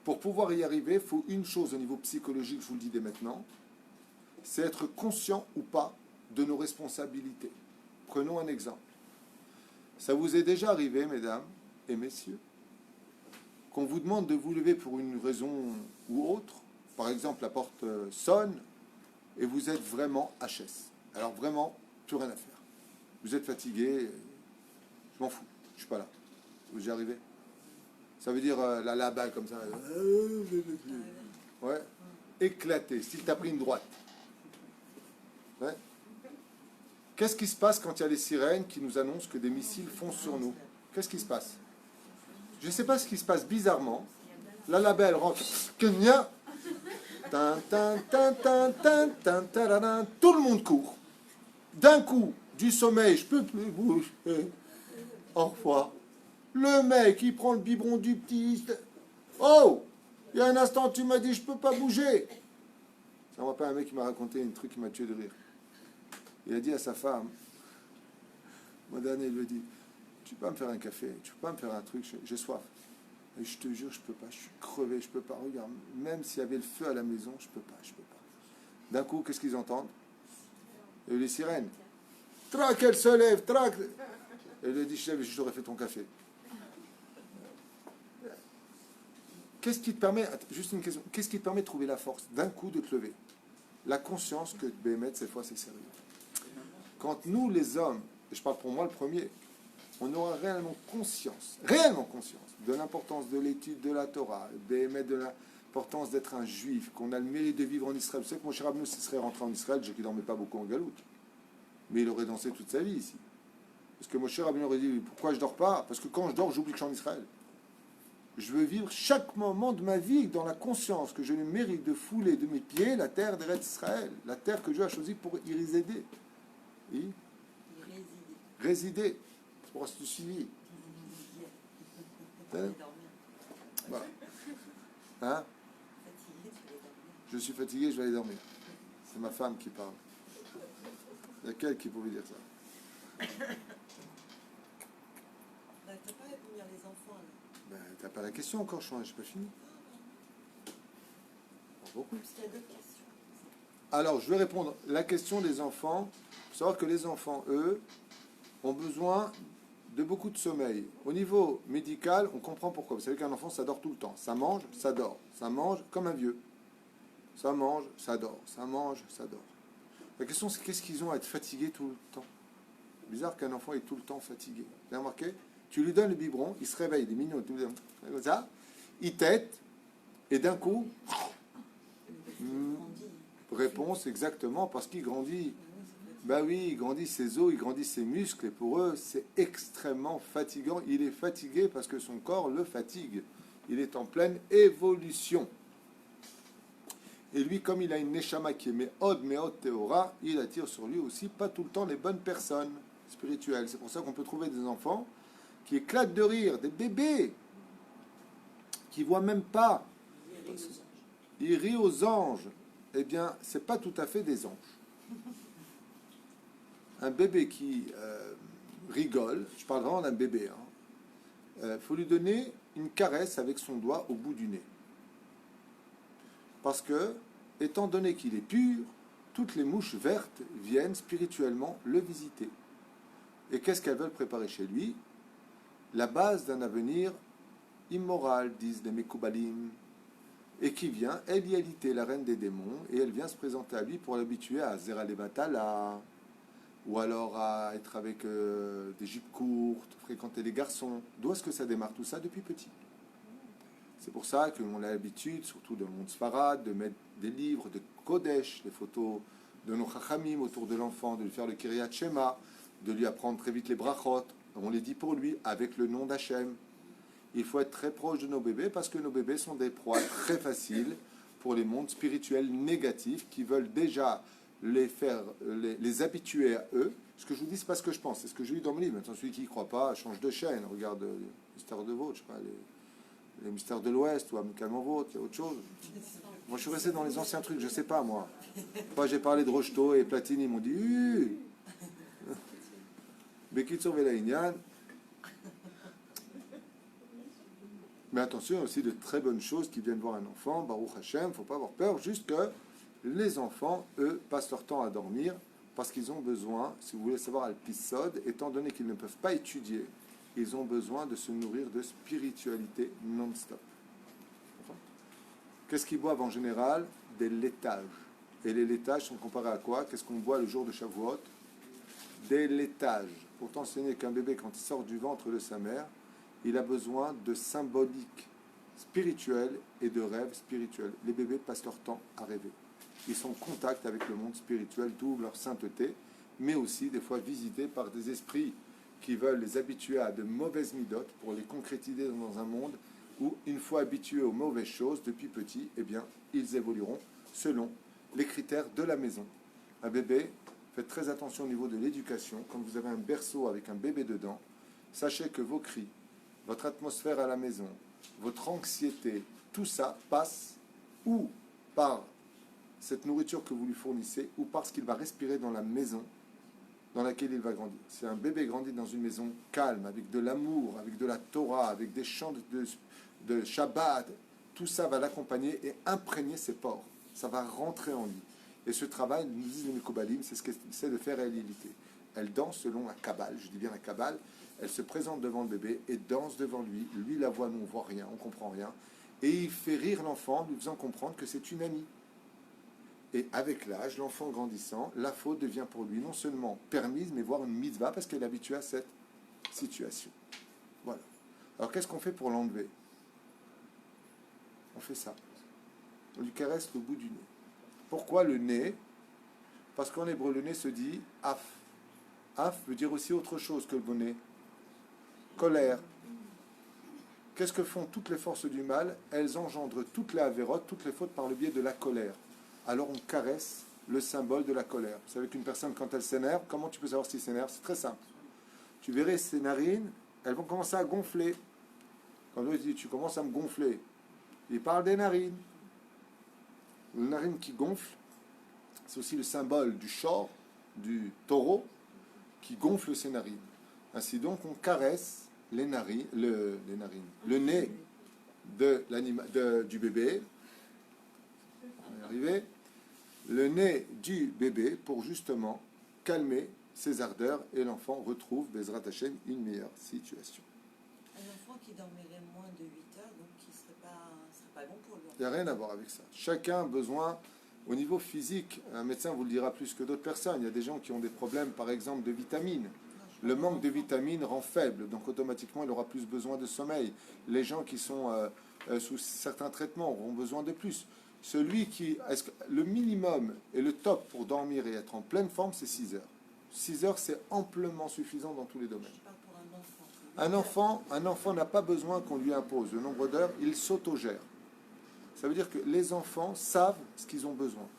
A: Pour pouvoir y arriver, il faut une chose au niveau psychologique, je vous le dis dès maintenant, c'est être conscient ou pas de nos responsabilités. Prenons un exemple. Ça vous est déjà arrivé, mesdames et messieurs, qu'on vous demande de vous lever pour une raison ou autre, par exemple la porte sonne, et vous êtes vraiment HS. Alors vraiment, plus rien à faire. Vous êtes fatigué, je m'en fous, je suis pas là. Vous y arrivez? Ça veut dire la balle comme ça. Ouais. Éclaté, s'il t'a pris une droite. Ouais. Qu'est-ce qui se passe quand il y a les sirènes qui nous annoncent que des missiles foncent sur nous? Qu'est-ce qui se passe? Je ne sais pas ce qui se passe bizarrement. La label rentre. Kenya. Tout le monde court. D'un coup, du sommeil, je peux plus bouger. Au revoir. Le mec, il prend le biberon du petit. Oh, il y a un instant, tu m'as dit, je peux pas bouger. Ça me rappelle un mec qui m'a raconté un truc qui m'a tué de rire. Il a dit à sa femme, mon dernier, il lui a dit, tu peux pas me faire un café, tu peux pas me faire un truc, j'ai soif. Et je te jure, je peux pas, je suis crevé, je peux pas. Regarde, même s'il y avait le feu à la maison, je peux pas, je peux pas. D'un coup, qu'est-ce qu'ils entendent? Et les sirènes. Trac, elle se lève, trac. Et il lui dit, chef, je t'aurais fait ton café. Qu'est-ce qui te permet, juste une question, qu'est-ce qui te permet de trouver la force d'un coup de te lever? La conscience que Béhémet, cette fois, c'est sérieux. Quand nous, les hommes, et je parle pour moi le premier, on aura réellement conscience de l'importance de l'étude de la Torah, Béhémet, de l'importance d'être un juif, qu'on a le mérite de vivre en Israël. Vous savez que mon cher Rabbeinu, s'il serait rentré en Israël, je ne dormais pas beaucoup en Galoute, mais il aurait dansé toute sa vie ici. Parce que mon cher Rabbeinu aurait dit, pourquoi je ne dors pas? Parce que quand je dors, j'oublie que je suis en Israël. Je veux vivre chaque moment de ma vie dans la conscience que je le mérite de fouler de mes pieds la terre d'Eretz Israël, la terre que Dieu a choisie pour y résider. Oui? Résider. C'est pour ça que tu suivis. Voilà. Hein? Je suis fatigué, je vais aller dormir. C'est ma femme qui parle. Laquelle qui pouvait dire ça?
B: T'as pas répondu à les enfants, là.
A: Ben, t'as pas la question encore, je n'ai pas fini. Beaucoup.
B: Parce qu'il y a d'autres questions.
A: Alors, je vais répondre. La question des enfants, il faut savoir que les enfants, eux, ont besoin de beaucoup de sommeil. Au niveau médical, on comprend pourquoi. Vous savez qu'un enfant, ça dort tout le temps. Ça mange, ça dort. Ça mange comme un vieux. Ça mange, ça dort. Ça mange, ça dort. La question, c'est qu'est-ce qu'ils ont à être fatigués tout le temps? Bizarre qu'un enfant est tout le temps fatigué. Vous avez remarqué? Tu lui donnes le biberon, il se réveille, il est mignon, comme ça, il tète, et d'un coup, réponse exactement, parce qu'il grandit. Ben oui, il grandit ses os, il grandit ses muscles, et pour eux, c'est extrêmement fatigant. Il est fatigué parce que son corps le fatigue. Il est en pleine évolution. Et lui, comme il a une neshama qui est meod teora, il attire sur lui aussi pas tout le temps les bonnes personnes spirituelles. C'est pour ça qu'on peut trouver des enfants qui éclatent de rire, des bébés qui voient même pas. Ils rient aux anges. Eh bien, c'est pas tout à fait des anges. Un bébé qui rigole, je parle vraiment d'un bébé, faut lui donner une caresse avec son doigt au bout du nez. Parce que, étant donné qu'il est pur, toutes les mouches vertes viennent spirituellement le visiter. Et qu'est-ce qu'elles veulent préparer chez lui? La base d'un avenir immoral, disent les Mekoubalim, et qui vient, Elialité, la reine des démons, et elle vient se présenter à lui pour l'habituer à Zera Levatala, ou alors à être avec des jupes courtes, fréquenter les garçons. D'où est-ce que ça démarre tout ça? Depuis petit. C'est pour ça qu'on a l'habitude, surtout dans le monde sfarad, de mettre des livres de Kodesh, les photos de nos chachamim autour de l'enfant, de lui faire le Kiryat Shema, de lui apprendre très vite les brachot. On les dit pour lui, avec le nom d'Hachem. Il faut être très proche de nos bébés, parce que nos bébés sont des proies très faciles pour les mondes spirituels négatifs qui veulent déjà les habituer à eux. Ce que je vous dis, c'est pas ce que je pense, c'est ce que j'ai lu dans mon livre. Maintenant, celui qui ne croit pas, change de chaîne, regarde le mystère de Vôtre, je sais pas, les mystères de l'Ouest, ou Amicalement Vôtre, il y a autre chose. Moi, je suis resté dans les anciens trucs, je sais pas, moi. Moi, j'ai parlé de Rocheteau et Platini, ils m'ont dit Bekitsur Velaïnian. Mais attention, il y a aussi de très bonnes choses qui viennent voir un enfant, Baruch Hashem, il ne faut pas avoir peur, juste que les enfants, eux, passent leur temps à dormir Parce qu'ils ont besoin, si vous voulez savoir Al-Pisod, étant donné qu'ils ne peuvent pas étudier, ils ont besoin de se nourrir de spiritualité non-stop. Qu'est-ce qu'ils boivent en général? Des laitages. Et les laitages sont comparés à quoi? Qu'est-ce qu'on boit le jour de Shavuot? Des laitages. Pour t'enseigner qu'un bébé, quand il sort du ventre de sa mère, il a besoin de symbolique spirituelle et de rêves spirituels. Les bébés passent leur temps à rêver. Ils sont en contact avec le monde spirituel, d'où leur sainteté, mais aussi des fois visités par des esprits qui veulent les habituer à de mauvaises midotes pour les concrétiser dans un monde où, une fois habitués aux mauvaises choses depuis petit, eh bien, ils évolueront selon les critères de la maison. Un bébé, faites très attention au niveau de l'éducation. Quand vous avez un berceau avec un bébé dedans, sachez que vos cris, votre atmosphère à la maison, votre anxiété, tout ça passe ou par cette nourriture que vous lui fournissez ou parce qu'il va respirer dans la maison dans laquelle il va grandir. Si un bébé grandit dans une maison calme, avec de l'amour, avec de la Torah, avec des chants de Shabbat, tout ça va l'accompagner et imprégner ses pores. Ça va rentrer en lui. Et ce travail, nous disent les Mikobalim, c'est ce qu'elle essaie de faire réalité. Elle danse selon la Kabbale, je dis bien la Kabbale, elle se présente devant le bébé et danse devant lui. Lui la voit, nous on voit rien, on comprend rien. Et il fait rire l'enfant, lui faisant comprendre que c'est une amie. Et avec l'âge, l'enfant grandissant, la faute devient pour lui non seulement permise, mais voire une mitzvah, parce qu'elle est habituée à cette situation. Voilà. Alors qu'est-ce qu'on fait pour l'enlever? On fait ça. On lui caresse le bout du nez. Pourquoi le nez? Parce qu'en hébreu, le nez se dit af. Af veut dire aussi autre chose que le bonnet. Colère. Qu'est-ce que font toutes les forces du mal? Elles engendrent toutes les avérotes, toutes les fautes par le biais de la colère. Alors on caresse le symbole de la colère. Vous savez qu'une personne, quand elle s'énerve, comment tu peux savoir si elle s'énerve? C'est très simple. Tu verrais ses narines, elles vont commencer à gonfler. Quand l'autre dit, tu commences à me gonfler, il parle des narines. Les narines qui gonflent, c'est aussi le symbole du shor, du taureau, qui gonfle ses narines. Ainsi donc, on caresse les narines, le nez du bébé. On va y arriver. Le nez du bébé pour justement calmer ses ardeurs et l'enfant retrouve, Bezrat Hashem, une meilleure situation.
B: Un enfant qui dormirait moins de 8 heures, donc qui ne serait pas bon pour lui.
A: Il n'y a rien à voir avec ça. Chacun a besoin, au niveau physique, un médecin vous le dira plus que d'autres personnes. Il y a des gens qui ont des problèmes, par exemple, de vitamines. Le manque de vitamines rend faible, donc automatiquement il aura plus besoin de sommeil. Les gens qui sont sous certains traitements auront besoin de plus. Celui qui, le minimum et le top pour dormir et être en pleine forme, c'est 6 heures. 6 heures, c'est amplement suffisant dans tous les domaines.
B: Je parle pour un enfant.
A: Un enfant n'a pas besoin qu'on lui impose le nombre d'heures, il s'autogère. Ça veut dire que les enfants savent ce qu'ils ont besoin.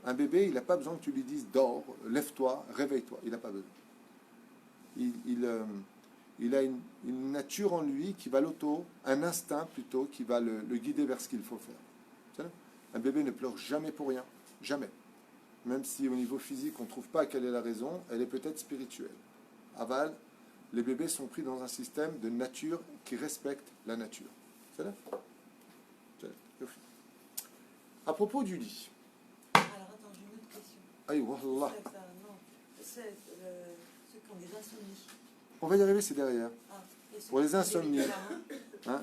A: Un bébé, il n'a pas besoin que tu lui dises dors, lève-toi, réveille-toi. Il n'a pas besoin. Il a une nature en lui qui va un instinct plutôt, qui va le guider vers ce qu'il faut faire. Un bébé ne pleure jamais pour rien, jamais. Même si au niveau physique on ne trouve pas quelle est la raison, elle est peut-être spirituelle. Aval, les bébés sont pris dans un système de nature qui respecte la nature. C'est là. À propos du lit.
B: Alors attends, j'ai une autre question.
A: Aïe, wallah.
B: C'est ceux qui ont des insomnies.
A: On va y arriver, c'est derrière.
B: Et ceux
A: Pour
B: qui
A: les
B: prennent des
A: insomnies.
B: médicaments,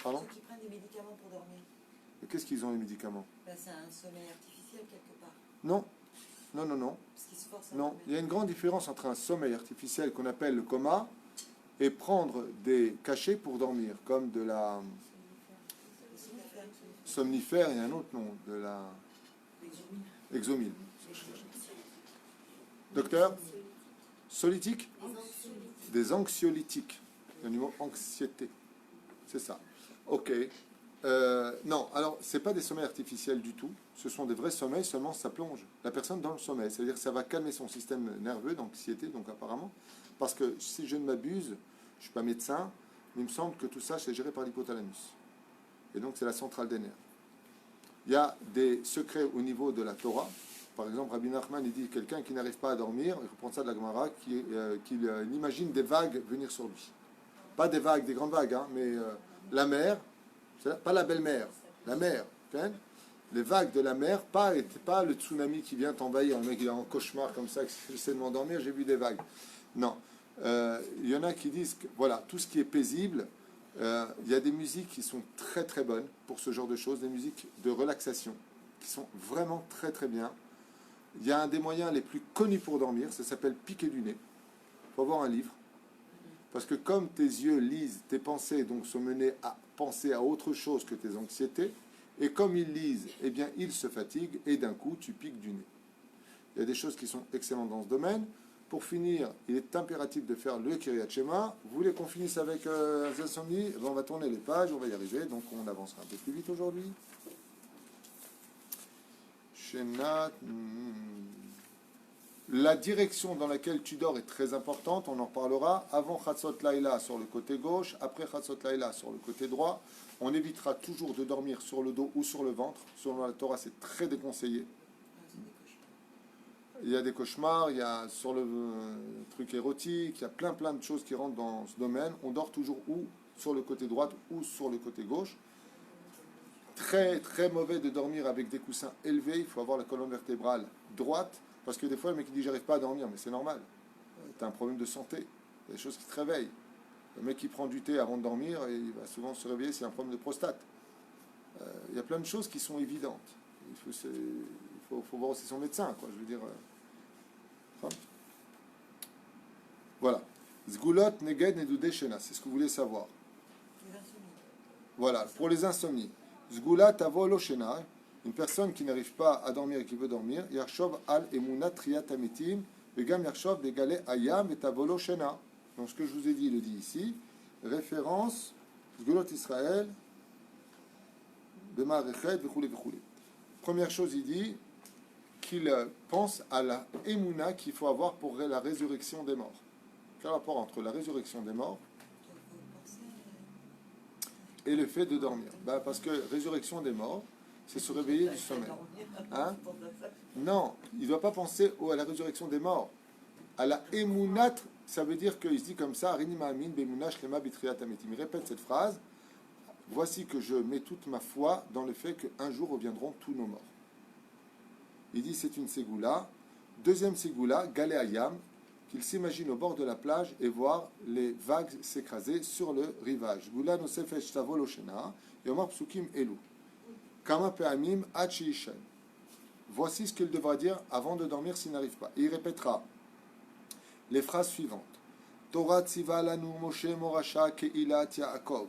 A: Pardon?
B: ceux qui prennent des médicaments pour dormir.
A: Et qu'est-ce qu'ils ont les médicaments?
B: C'est un sommeil artificiel quelque part.
A: Non. Non, non, non.
B: Parce qu'ils se forcent à
A: Non,
B: dormir.
A: il y a une grande différence entre un sommeil artificiel qu'on appelle le coma et prendre des cachets pour dormir, comme de la somnifère, il y a un autre nom, de la exomile. Docteur? Solytique? Des anxiolytiques. Le niveau anxiété. C'est ça. Ok. Non, alors, ce n'est pas des sommeils artificiels du tout. Ce sont des vrais sommeils, seulement ça plonge la personne dans le sommeil. C'est-à-dire que ça va calmer son système nerveux, d'anxiété, donc apparemment. Parce que si je ne m'abuse, je ne suis pas médecin, mais il me semble que tout ça, c'est géré par l'hypothalamus. Et donc, c'est la centrale des nerfs. Il y a des secrets au niveau de la Torah. Par exemple, Rabbi Nachman, il dit quelqu'un qui n'arrive pas à dormir, il reprend ça de la Gemara, qu'il imagine des vagues venir sur lui. Pas des vagues, des grandes vagues, hein, mais la mer, pas la belle-mère, la mer. Okay? Les vagues de la mer, pas le tsunami qui vient t'envahir. Le mec il est en cauchemar comme ça, j'essaie de m'endormir, j'ai vu des vagues. Non. Il y en a qui disent que voilà, tout ce qui est paisible, il y a des musiques qui sont très très bonnes pour ce genre de choses, des musiques de relaxation qui sont vraiment très très bien. Il y a un des moyens les plus connus pour dormir, ça s'appelle piquer du nez. Il faut avoir un livre. Parce que comme tes yeux lisent, tes pensées donc sont menées à penser à autre chose que tes anxiétés, et comme ils lisent, eh bien ils se fatiguent et d'un coup tu piques du nez. Il y a des choses qui sont excellentes dans ce domaine. Pour finir, il est impératif de faire le Kiryat Shema. Vous voulez qu'on finisse avec insomnie? On va tourner les pages, on va y arriver, donc on avancera un peu plus vite aujourd'hui. Shenat. La direction dans laquelle tu dors est très importante, on en reparlera. Avant Chatzot Laïla sur le côté gauche, après Chatzot Laïla sur le côté droit. On évitera toujours de dormir sur le dos ou sur le ventre. Selon la Torah, c'est très déconseillé. Il y a des cauchemars, il y a sur le truc érotique, il y a plein de choses qui rentrent dans ce domaine. On dort toujours ou sur le côté droit ou sur le côté gauche. Très très mauvais de dormir avec des coussins élevés. Il faut avoir la colonne vertébrale droite. Parce que des fois, le mec dit j'arrive pas à dormir, mais c'est normal. Tu as un problème de santé. Il y a des choses qui te réveillent. Le mec qui prend du thé avant de dormir, il va souvent se réveiller, c'est un problème de prostate. Il y a plein de choses qui sont évidentes. Il faut voir aussi son médecin, quoi. Je veux dire. Voilà. Zgulot, neged, nedudé, shena. C'est ce que vous voulez savoir. Voilà. Pour les insomnies. Zgulat, avolo, shena. Une personne qui n'arrive pas à dormir et qui veut dormir, Yarshov al emunat triat amitim, vegam Yarshov degale ayam et tavolo shena. Donc ce que je vous ai dit, il le dit ici. Référence, Zgulot Israël, Bema Rechet, vechule vechule. Première chose, il dit qu'il pense à la emuna qu'il faut avoir pour la résurrection des morts. Quel rapport entre la résurrection des morts et le fait de dormir? Parce que résurrection des morts, c'est se réveiller du sommeil. Hein? Non, il ne doit pas penser à la résurrection des morts. À la emunat, ça veut dire qu'il se dit comme ça, il répète cette phrase, voici que je mets toute ma foi dans le fait qu'un jour reviendront tous nos morts. Il dit c'est une ségoula. Deuxième ségoula, galé ayam, qu'il s'imagine au bord de la plage et voir les vagues s'écraser sur le rivage. Goula nosefesh tavol oshena, yomar psukim elu. Kama pe'amim ad sheishan. Voici ce qu'il devra dire avant de dormir s'il n'arrive pas. Et il répétera les phrases suivantes. Torah tziva lanu Moshe morasha keilat Yaakov.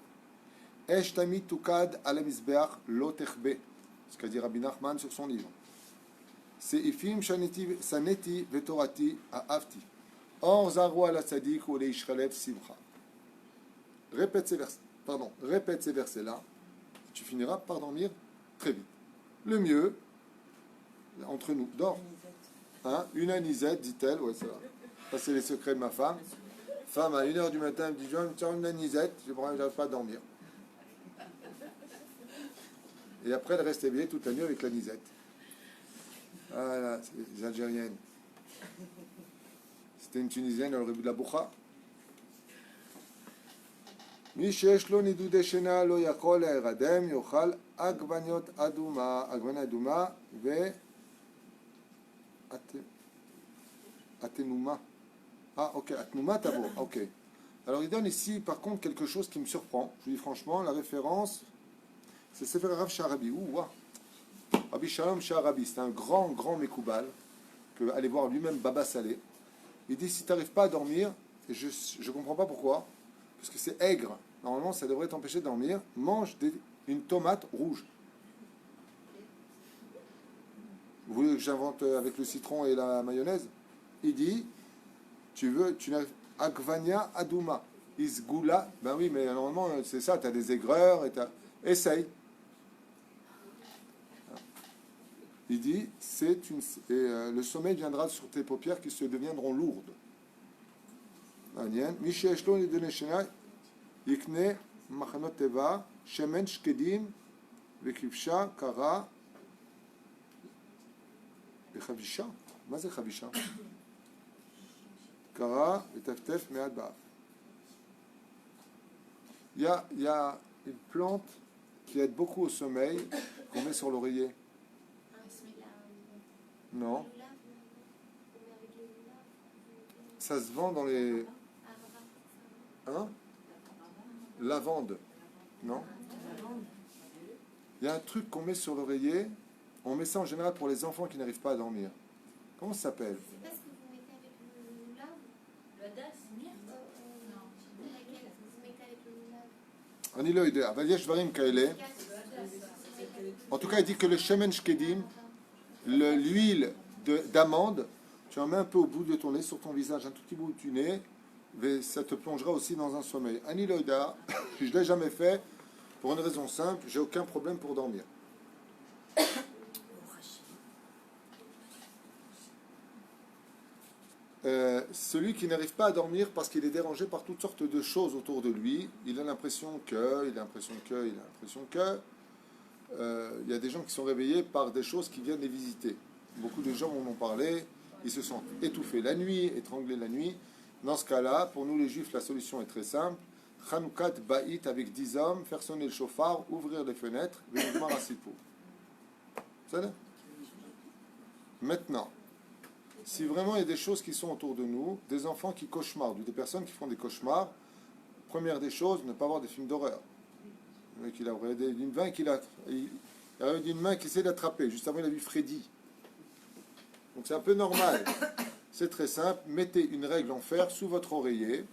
A: Esh tamid tukad ala mizbeach lo techbe. Ce qu'a dit Rabbi Nachman sur son livre. Seifim saneti vetorati aavti. Or zaru ala tzadik ou leishchalev simcha. Répète ces versets-là. Tu finiras par dormir très vite. Le mieux, entre nous, dors. Hein? Une anisette, dit-elle. Ouais, ça va. Ça, c'est les secrets de ma femme. Femme, à 1h du matin, elle me dit, je vais me faire une anisette, je n'arrive pas à dormir. Et après, elle reste éveillée toute la nuit avec l'anisette. Voilà, c'est les Algériennes. C'était une Tunisienne, elle aurait bu de la boucha. מי שיש לו נידודי שינה לא יכול להירדם, יאכל עגבניות אדומה, עגבניה אדומה והתנומה. Ah, ok, atnouma tavo, ok. Alors il donne ici par contre quelque chose qui me surprend. Je vous dis franchement, la référence, c'est Sefer Rav Sharabi. Ouah, Rabbi Shalom Sharabi, c'est un grand Mekoubal, que allez voir lui-même Baba Salé. Il dit si tu n'arrives pas à dormir, et je ne comprends pas pourquoi, parce que c'est aigre. Normalement, ça devrait t'empêcher de dormir. Mange une tomate rouge. Vous voulez que j'invente avec le citron et la mayonnaise? Il dit, tu n'arrives Agvania Adouma. Isgoula. Ben oui, mais normalement, c'est ça. Tu as des aigreurs. Essaye. Il dit, le sommeil viendra sur tes paupières qui se deviendront lourdes. Yikne machanot teva shemen shkedim vekivsha kara vechavisha. מה זה חבישה? קרה וטפטף מעט באף. Il y a une plante qui aide beaucoup au sommeil qu'on met sur l'oreiller. Non. Ça se vend dans les... Hein? Lavande. Non? Il y a un truc qu'on met sur l'oreiller. On met ça en général pour les enfants qui n'arrivent pas à dormir. Comment ça s'appelle?
C: C'est pas ce que vous mettez avec le lave?
D: Le das, myrte?
C: Non. Laquelle vous mettez avec le lave?
A: אני לא יודע, אבל יש דברים כאלה. En tout cas, il dit que le shemen shkedim, l'huile d'amande, tu en mets un peu au bout de ton nez, sur ton visage, un tout petit bout du nez, et ça te plongera aussi dans un sommeil. Ani lo יודע, je ne l'ai jamais fait, pour une raison simple, j'ai aucun problème pour dormir. Celui qui n'arrive pas à dormir parce qu'il est dérangé par toutes sortes de choses autour de lui, il a l'impression que, il y a des gens qui sont réveillés par des choses qui viennent les visiter. Beaucoup de gens m'en ont parlé, ils se sentent étouffés la nuit, étranglés la nuit. Dans ce cas-là, pour nous les juifs, la solution est très simple. Chanoukat Ba'it avec 10 hommes, faire sonner le chauffard, ouvrir les fenêtres, venir à Sipou. C'est ça? Maintenant, si vraiment il y a des choses qui sont autour de nous, des enfants qui cauchemardent ou des personnes qui font des cauchemars, première des choses, ne pas voir des films d'horreur. Le mec, il a regardé d'une main qui essaie d'attraper. Juste avant, il a vu Freddy. Donc c'est un peu normal. C'est très simple. Mettez une règle en fer sous votre oreiller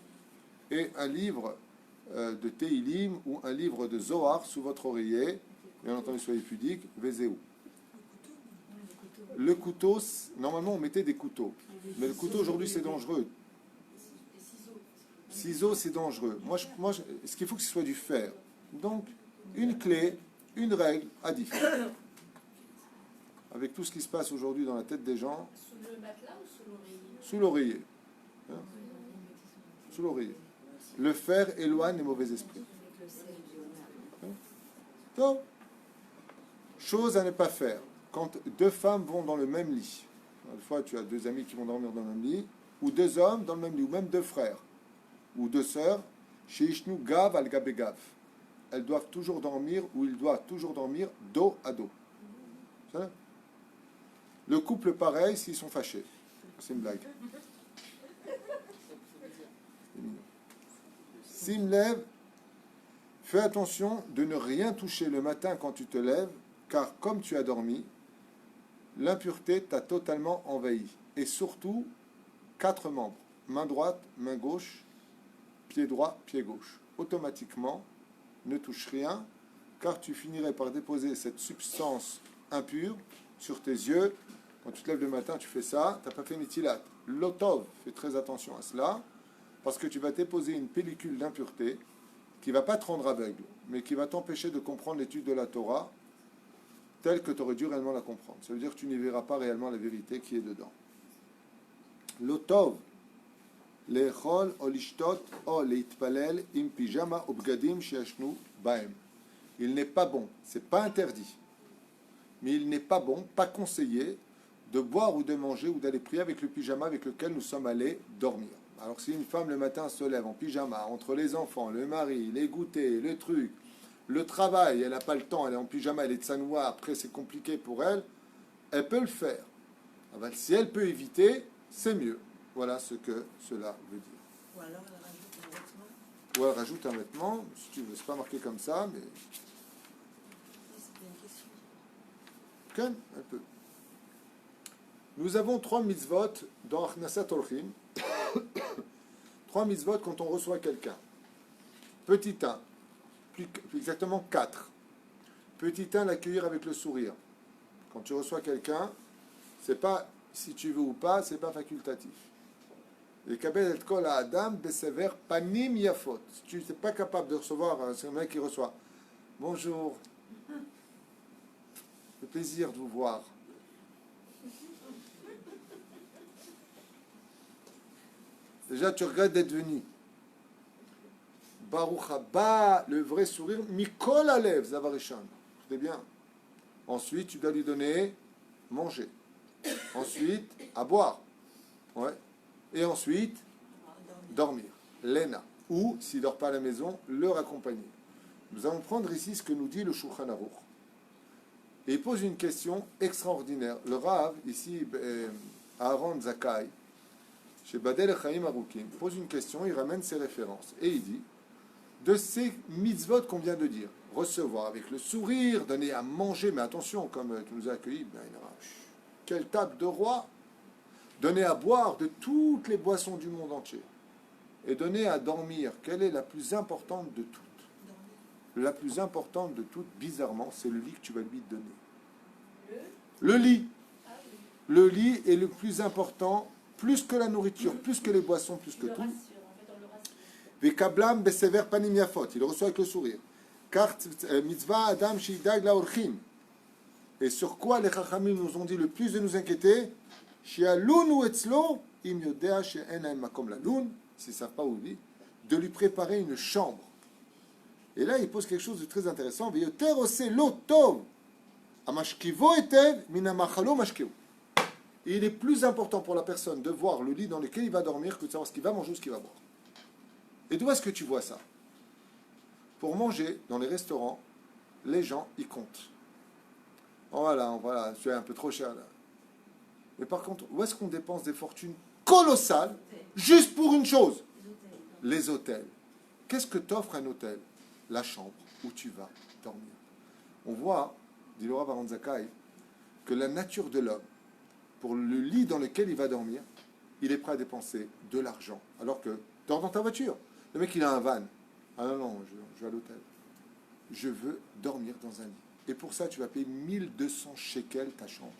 A: et un livre de Teilim ou un livre de Zohar sous votre oreiller. Bien entendu, soyez pudiques. Vezéou. Le couteau, normalement on mettait des couteaux. Mais le couteau aujourd'hui c'est dangereux. Ciseaux c'est dangereux. Moi, ce qu'il faut que ce soit du fer. Donc, une clé, une règle, à 10. Avec tout ce qui se passe aujourd'hui dans la tête des gens.
D: Sous le matelas ou sous l'oreiller?
A: Sous l'oreiller. Hein? Sous l'oreiller. Le fer éloigne les mauvais esprits. Hein? Donc, chose à ne pas faire. Quand deux femmes vont dans le même lit, une fois tu as deux amis qui vont dormir dans le même lit, ou deux hommes dans le même lit, ou même deux frères, ou deux sœurs, chez Ishnu Gav al Gabe Gav. Elles doivent toujours dormir, ou ils doivent toujours dormir dos à dos. Ça? Le couple pareil s'ils sont fâchés. C'est une blague. Simlev, fais attention de ne rien toucher le matin quand tu te lèves, car comme tu as dormi, l'impureté t'a totalement envahi. Et surtout, 4 membres. Main droite, main gauche, pied droit, pied gauche. Automatiquement, ne touche rien, car tu finirais par déposer cette substance impure sur tes yeux. Quand tu te lèves le matin, tu fais ça, tu n'as pas fait nitilat. L'otov, fais très attention à cela, parce que tu vas déposer une pellicule d'impureté qui ne va pas te rendre aveugle, mais qui va t'empêcher de comprendre l'étude de la Torah telle que tu aurais dû réellement la comprendre. Ça veut dire que tu n'y verras pas réellement la vérité qui est dedans. L'otov, l'echol, o lishtot, o leitpalel, im pijama, obgadim, shiashnu, baem. Il n'est pas bon, c'est pas interdit, mais il n'est pas bon, pas conseillé, de boire ou de manger ou d'aller prier avec le pyjama avec lequel nous sommes allés dormir. Alors si une femme le matin se lève en pyjama, entre les enfants, le mari, les goûters, le truc, le travail, elle n'a pas le temps, elle est en pyjama, elle est de sanoua, après c'est compliqué pour elle, elle peut le faire. Ah ben, si elle peut éviter, c'est mieux. Voilà ce que cela veut dire.
B: Ou alors elle rajoute un vêtement.
A: Ou elle rajoute un vêtement, si tu veux, c'est pas marqué comme ça, mais...
B: C'était une question.
A: Ken, elle peut. Nous avons 3 mitzvot dans Achnasat Orchim. 3 mitzvot quand on reçoit quelqu'un. Petit 1, plus exactement 4. Petit 1, l'accueillir avec le sourire. Quand tu reçois quelqu'un, c'est pas si tu veux ou pas, c'est pas facultatif. Et kabel et kol adam besever panim yafot. Si tu n'es pas capable de recevoir, c'est un mec qui reçoit. Bonjour. Le plaisir de vous voir. Déjà, tu regrettes d'être venu. Baruch haba, le vrai sourire, mikol alev, zavarishon. C'est bien. Ensuite, tu dois lui donner manger. Ensuite, à boire. Ouais. Et ensuite, dormir. Lena. Ou, s'il ne dort pas à la maison, le raccompagner. Nous allons prendre ici ce que nous dit le Shulchan Aruch. Et il pose une question extraordinaire. Le Rav, ici, Aaron Zakai, chez Badel Chaim Arukim, pose une question, il ramène ses références. Et il dit, de ces mitzvot qu'on vient de dire, recevoir avec le sourire, donner à manger, mais attention, comme tu nous as accueillis, ben, quelle table de roi, donner à boire de toutes les boissons du monde entier, et donner à dormir, quelle est la plus importante de toutes? La plus importante de toutes, bizarrement, c'est le lit que tu vas lui donner. Le lit.
D: Ah oui.
A: Le lit est le plus important, plus que la nourriture, plus que les boissons, plus que
D: Le
A: tout.
D: rassure, en fait, on le rassure.
A: Vekablam besever panim yafot. Il le reçoit avec le sourire. Car mitzvah adam shidag la orchim. Et sur quoi les chachamim nous ont dit le plus de nous inquiéter? Shialun ou etzlo im yodea she'en haim makom lalun. S'ils ne savent pas où vivre, de lui préparer une chambre. Et là, il pose quelque chose de très intéressant. Veyoter ose lo tov. Amashkivo etev minamachalo mashkeu. Il est plus important pour la personne de voir le lit dans lequel il va dormir que de savoir ce qu'il va manger ou ce qu'il va boire. Et d'où est-ce que tu vois ça? Pour manger dans les restaurants, les gens, ils comptent. Oh voilà, c'est un peu trop cher là. Mais par contre, où est-ce qu'on dépense des fortunes colossales juste pour une chose? Les hôtels. Qu'est-ce que t'offre un hôtel? La chambre où tu vas dormir. On voit, dit le Rav Aaron Zakai, que la nature de l'homme, pour le lit dans lequel il va dormir, il est prêt à dépenser de l'argent. Alors que, dors dans ta voiture. Le mec, il a un van. Ah non, je vais à l'hôtel. Je veux dormir dans un lit. Et pour ça, tu vas payer 1200 shekels ta chambre.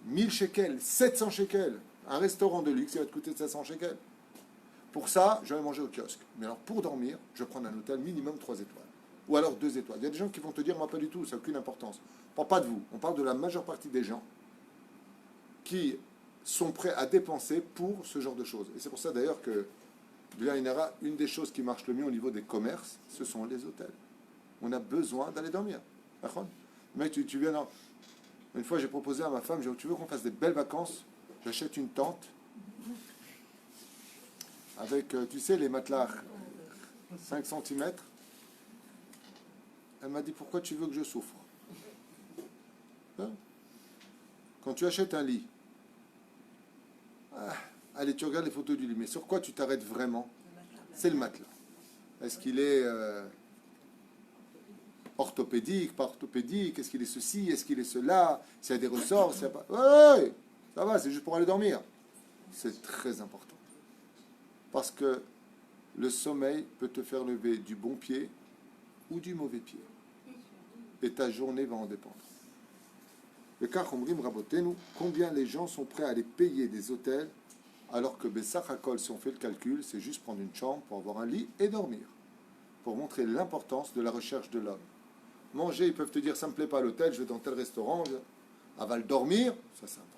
A: 1000 shekels, 700 shekels. Un restaurant de luxe, il va te coûter 700 shekels. Pour ça, je vais manger au kiosque. Mais alors, pour dormir, je vais prendre un hôtel minimum 3 étoiles. Ou alors 2 étoiles. Il y a des gens qui vont te dire, moi pas du tout, ça n'a aucune importance. On ne parle pas de vous. On parle de la majeure partie des gens qui sont prêts à dépenser pour ce genre de choses. Et c'est pour ça d'ailleurs que une des choses qui marche le mieux au niveau des commerces, ce sont les hôtels. On a besoin d'aller dormir. Mec, tu viens dans... Une fois, j'ai proposé à ma femme, j'ai dit, tu veux qu'on fasse des belles vacances? J'achète une tente avec, tu sais, les matelas 5 cm. Elle m'a dit, pourquoi tu veux que je souffre? Hein? Quand tu achètes un lit, allez, tu regardes les photos du lit, mais sur quoi tu t'arrêtes vraiment? C'est le matelas. Est-ce qu'il est orthopédique, pas orthopédique? Est-ce qu'il est ceci? Est-ce qu'il est cela? S'il y a des ressorts, s'il n'y a pas... Ouais, ça va, c'est juste pour aller dormir. C'est très important. Parce que le sommeil peut te faire lever du bon pied ou du mauvais pied. Et ta journée va en dépendre. Le cas Khomrim Rabotenu, combien les gens sont prêts à aller payer des hôtels alors que Bessach Hakol, si on fait le calcul, c'est juste prendre une chambre pour avoir un lit et dormir. Pour montrer l'importance de la recherche de l'homme. Manger, ils peuvent te dire, ça ne me plaît pas à l'hôtel, je vais dans tel restaurant, aval dormir, ça c'est important.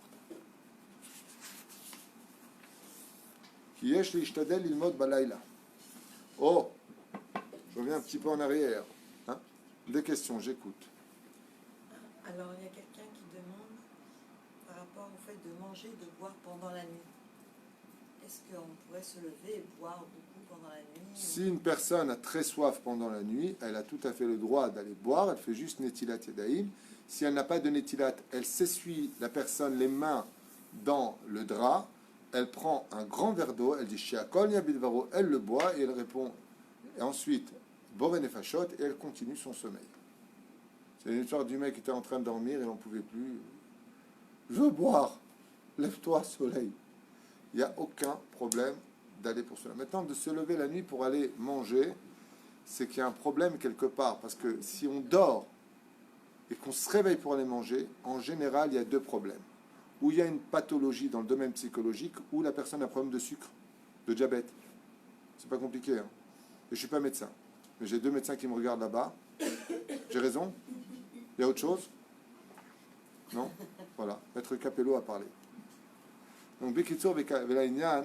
A: Kiyesh l'ishtadel ilmod balayla. Oh, je reviens un petit peu en arrière. Hein? Des questions, j'écoute.
B: Alors, il y a quelqu'un qui demande par rapport au fait de manger, de boire pendant la nuit. Est-ce qu'on pourrait se lever et boire beaucoup pendant la nuit?
A: Si une personne a très soif pendant la nuit, elle a tout à fait le droit d'aller boire, elle fait juste netilat yadaïm. Si elle n'a pas de netilat, elle s'essuie la personne les mains dans le drap, elle prend un grand verre d'eau, elle dit Shiakol Yabidvaro, elle le boit et elle répond. Et ensuite, Boren et Fachot, et elle continue son sommeil. C'est une histoire du mec qui était en train de dormir et n'en pouvait plus. Je veux boire, lève-toi, soleil. Il n'y a aucun problème d'aller pour cela. Maintenant, de se lever la nuit pour aller manger, c'est qu'il y a un problème quelque part. Parce que si on dort et qu'on se réveille pour aller manger, en général, il y a 2 problèmes. Ou il y a une pathologie dans le domaine psychologique, ou la personne a un problème de sucre, de diabète. C'est pas compliqué. Hein. Et je ne suis pas médecin. Mais j'ai 2 médecins qui me regardent là-bas. J'ai raison? Il y a autre chose? Non? Voilà. Maître Capello a parlé. Donc, Bekitsur Velaïnian,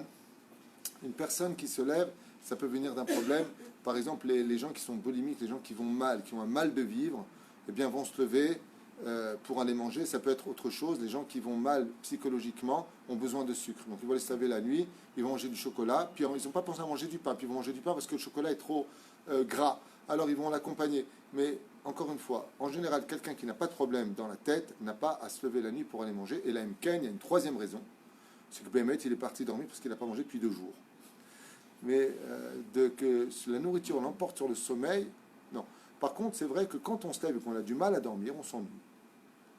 A: une personne qui se lève, ça peut venir d'un problème. Par exemple, les gens qui sont boulimiques, les gens qui vont mal, qui ont un mal de vivre, eh bien, vont se lever pour aller manger. Ça peut être autre chose. Les gens qui vont mal psychologiquement ont besoin de sucre. Donc, ils vont aller se laver la nuit, ils vont manger du chocolat, puis ils n'ont pas pensé à manger du pain, puis ils vont manger du pain parce que le chocolat est trop gras. Alors, ils vont l'accompagner. Mais encore une fois, en général, quelqu'un qui n'a pas de problème dans la tête n'a pas à se lever la nuit pour aller manger. Et là, il y a une troisième raison, c'est que Bémet, il est parti dormir parce qu'il n'a pas mangé depuis 2 jours. Mais que la nourriture l'emporte sur le sommeil, non. Par contre, c'est vrai que quand on se lève et qu'on a du mal à dormir, on s'ennuie.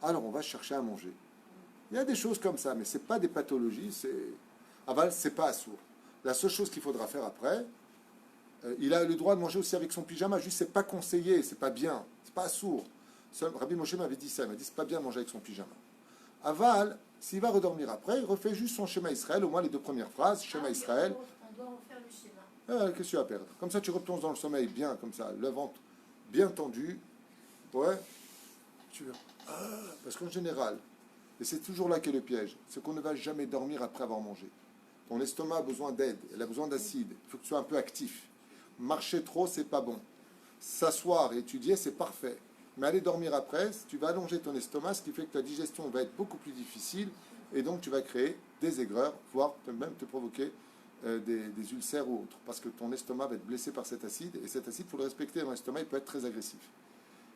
A: Alors, on va chercher à manger. Il y a des choses comme ça, mais ce n'est pas des pathologies, c'est pas assourd. La seule chose qu'il faudra faire après, il a le droit de manger aussi avec son pyjama, juste c'est pas conseillé, c'est pas bien, c'est pas assourd. Rabbi Moshe m'avait dit ça, il m'a dit c'est pas bien de manger avec son pyjama. Aval, s'il va redormir après, il refait juste son schéma Israël, au moins les 2 premières phrases, schéma Israël.
C: On doit refaire le schéma.
A: Qu'est-ce que tu vas perdre? Comme ça, tu replonges dans le sommeil bien, comme ça, le ventre bien tendu. Ouais. Parce qu'en général, et c'est toujours là qu'est le piège, c'est qu'on ne va jamais dormir après avoir mangé. Ton estomac a besoin d'aide, elle a besoin d'acide. Il faut que tu sois un peu actif. Marcher trop, c'est pas bon. S'asseoir et étudier, c'est parfait. Mais aller dormir après, tu vas allonger ton estomac, ce qui fait que ta digestion va être beaucoup plus difficile, et donc tu vas créer des aigreurs, voire même te provoquer des ulcères ou autres, parce que ton estomac va être blessé par cet acide, et cet acide, il faut le respecter dans l'estomac, il peut être très agressif,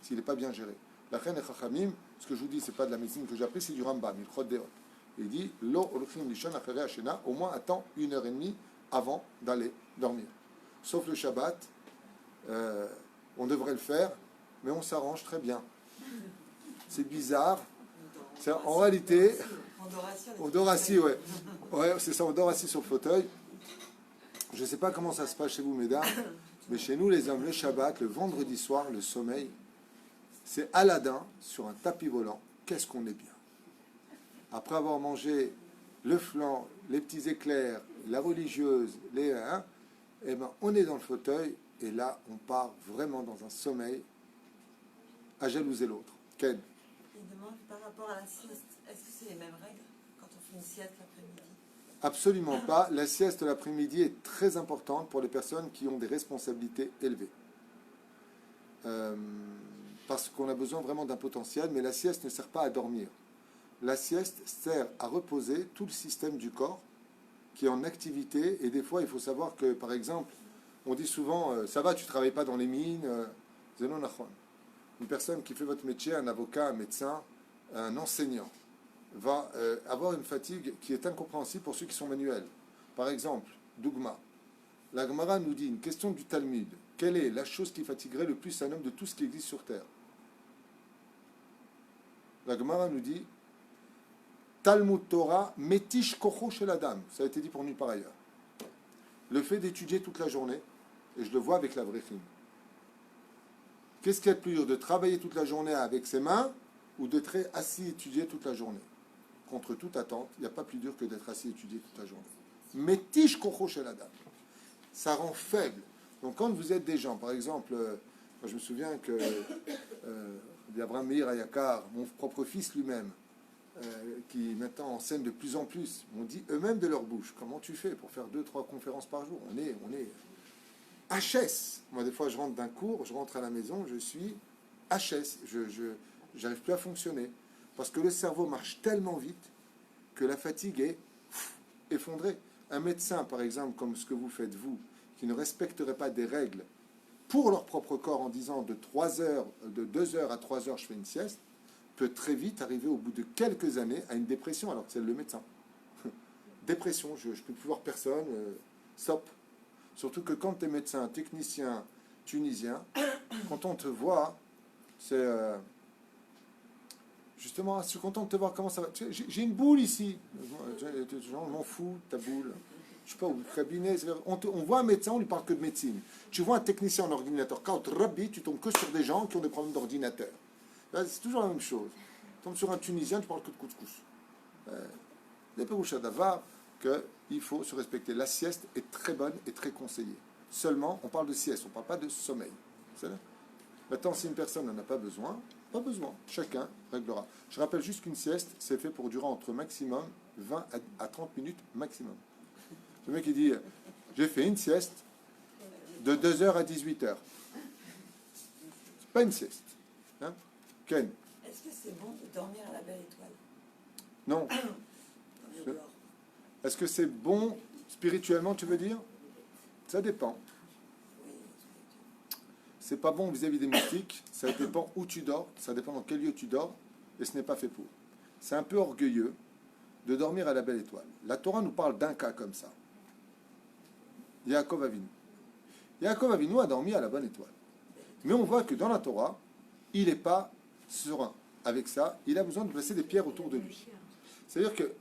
A: s'il n'est pas bien géré. La reine et Chachamim, ce que je vous dis, c'est pas de la médecine que j'ai appris, c'est du Rambam, il chod deot. Il dit, lo olchim lishon achere hashena, au moins attends 1h30 avant d'aller dormir. Sauf le Shabbat, on devrait le faire, mais on s'arrange très bien. C'est bizarre. En réalité, on dort assis, ouais. Ouais, c'est ça, on dort assis sur le fauteuil. Je ne sais pas comment ça se passe chez vous, mesdames, mais chez nous, les hommes, le Shabbat, le vendredi soir, le sommeil, c'est Aladdin sur un tapis volant. Qu'est-ce qu'on est bien. Après avoir mangé le flan, les petits éclairs, la religieuse, eh ben, on est dans le fauteuil et là, on part vraiment dans un sommeil à jalouser l'autre. Ken?
B: Il demande par rapport à la sieste, est-ce que c'est les mêmes règles quand on fait une sieste l'après-midi?
A: Absolument pas. La sieste l'après-midi est très importante pour les personnes qui ont des responsabilités élevées. Parce qu'on a besoin vraiment d'un potentiel, mais la sieste ne sert pas à dormir. La sieste sert à reposer tout le système du corps qui est en activité. Et des fois, il faut savoir que, par exemple, on dit souvent, ça va, tu ne travailles pas dans les mines. Une personne qui fait votre métier, un avocat, un médecin, un enseignant, va avoir une fatigue qui est incompréhensible pour ceux qui sont manuels. Par exemple, Dougma, la Gemara nous dit, une question du Talmud, quelle est la chose qui fatiguerait le plus un homme de tout ce qui existe sur Terre? La Gemara nous dit, Talmud Torah, Metish Kocho chez la dame. Ça a été dit pour nulle part ailleurs. Le fait d'étudier toute la journée, et je le vois avec la Vrechim. Qu'est-ce qu'il y a de plus dur, de travailler toute la journée avec ses mains ou d'être assis et étudier toute la journée? Contre toute attente, il n'y a pas plus dur que d'être assis et étudier toute la journée. Metish Kocho chez la dame. Ça rend faible. Donc quand vous êtes des gens, par exemple, moi je me souviens que Abraham Meir Ayakar, mon propre fils lui-même, qui maintenant enseigne de plus en plus, m'ont dit eux-mêmes de leur bouche, comment tu fais pour faire 2-3 conférences par jour? On est HS. Moi, des fois, je rentre d'un cours, je rentre à la maison, je suis HS. Je n'arrive plus à fonctionner. Parce que le cerveau marche tellement vite que la fatigue est effondrée. Un médecin, par exemple, comme ce que vous faites, vous, qui ne respecterait pas des règles pour leur propre corps en disant de 2 heures à 3 heures, je fais une sieste, peut très vite arriver au bout de quelques années à une dépression, alors que c'est le médecin. Dépression, je ne peux plus voir personne, stop. Surtout que quand tu es médecin, technicien, tunisien, quand on te voit, c'est... justement, je suis content de te voir comment ça va. J'ai une boule ici. Je m'en fous, ta boule. Je sais pas où, le cabinet. On voit un médecin, on lui parle que de médecine. Tu vois un technicien en ordinateur. Quand Rabbi, tu tombes que sur des gens qui ont des problèmes d'ordinateur. C'est toujours la même chose. Tu tombes sur un Tunisien, tu parles que de couscous. Des pérouches d'avar qu'il faut se respecter. La sieste est très bonne et très conseillée. Seulement, on parle de sieste, on ne parle pas de sommeil. Maintenant, si une personne n'en a pas besoin, chacun réglera. Je rappelle juste qu'une sieste, c'est fait pour durer entre maximum 20 à 30 minutes maximum. Le mec, il dit, j'ai fait une sieste de 2h à 18h. C'est pas une sieste. Hein? Ken?
B: Est-ce que c'est bon de dormir à la belle étoile?
A: Non. Est-ce que c'est bon spirituellement, tu veux dire? Ça dépend. c'est pas bon vis-à-vis des moustiques, ça dépend où tu dors, ça dépend dans quel lieu tu dors, et ce n'est pas fait pour. C'est un peu orgueilleux de dormir à la belle étoile. La Torah nous parle d'un cas comme ça. Yaakov Avinu. Yaakov Avinu a dormi à la bonne étoile. Mais on voit que dans la Torah, il n'est pas serein. Avec ça, il a besoin de placer des pierres autour de lui. C'est-à-dire que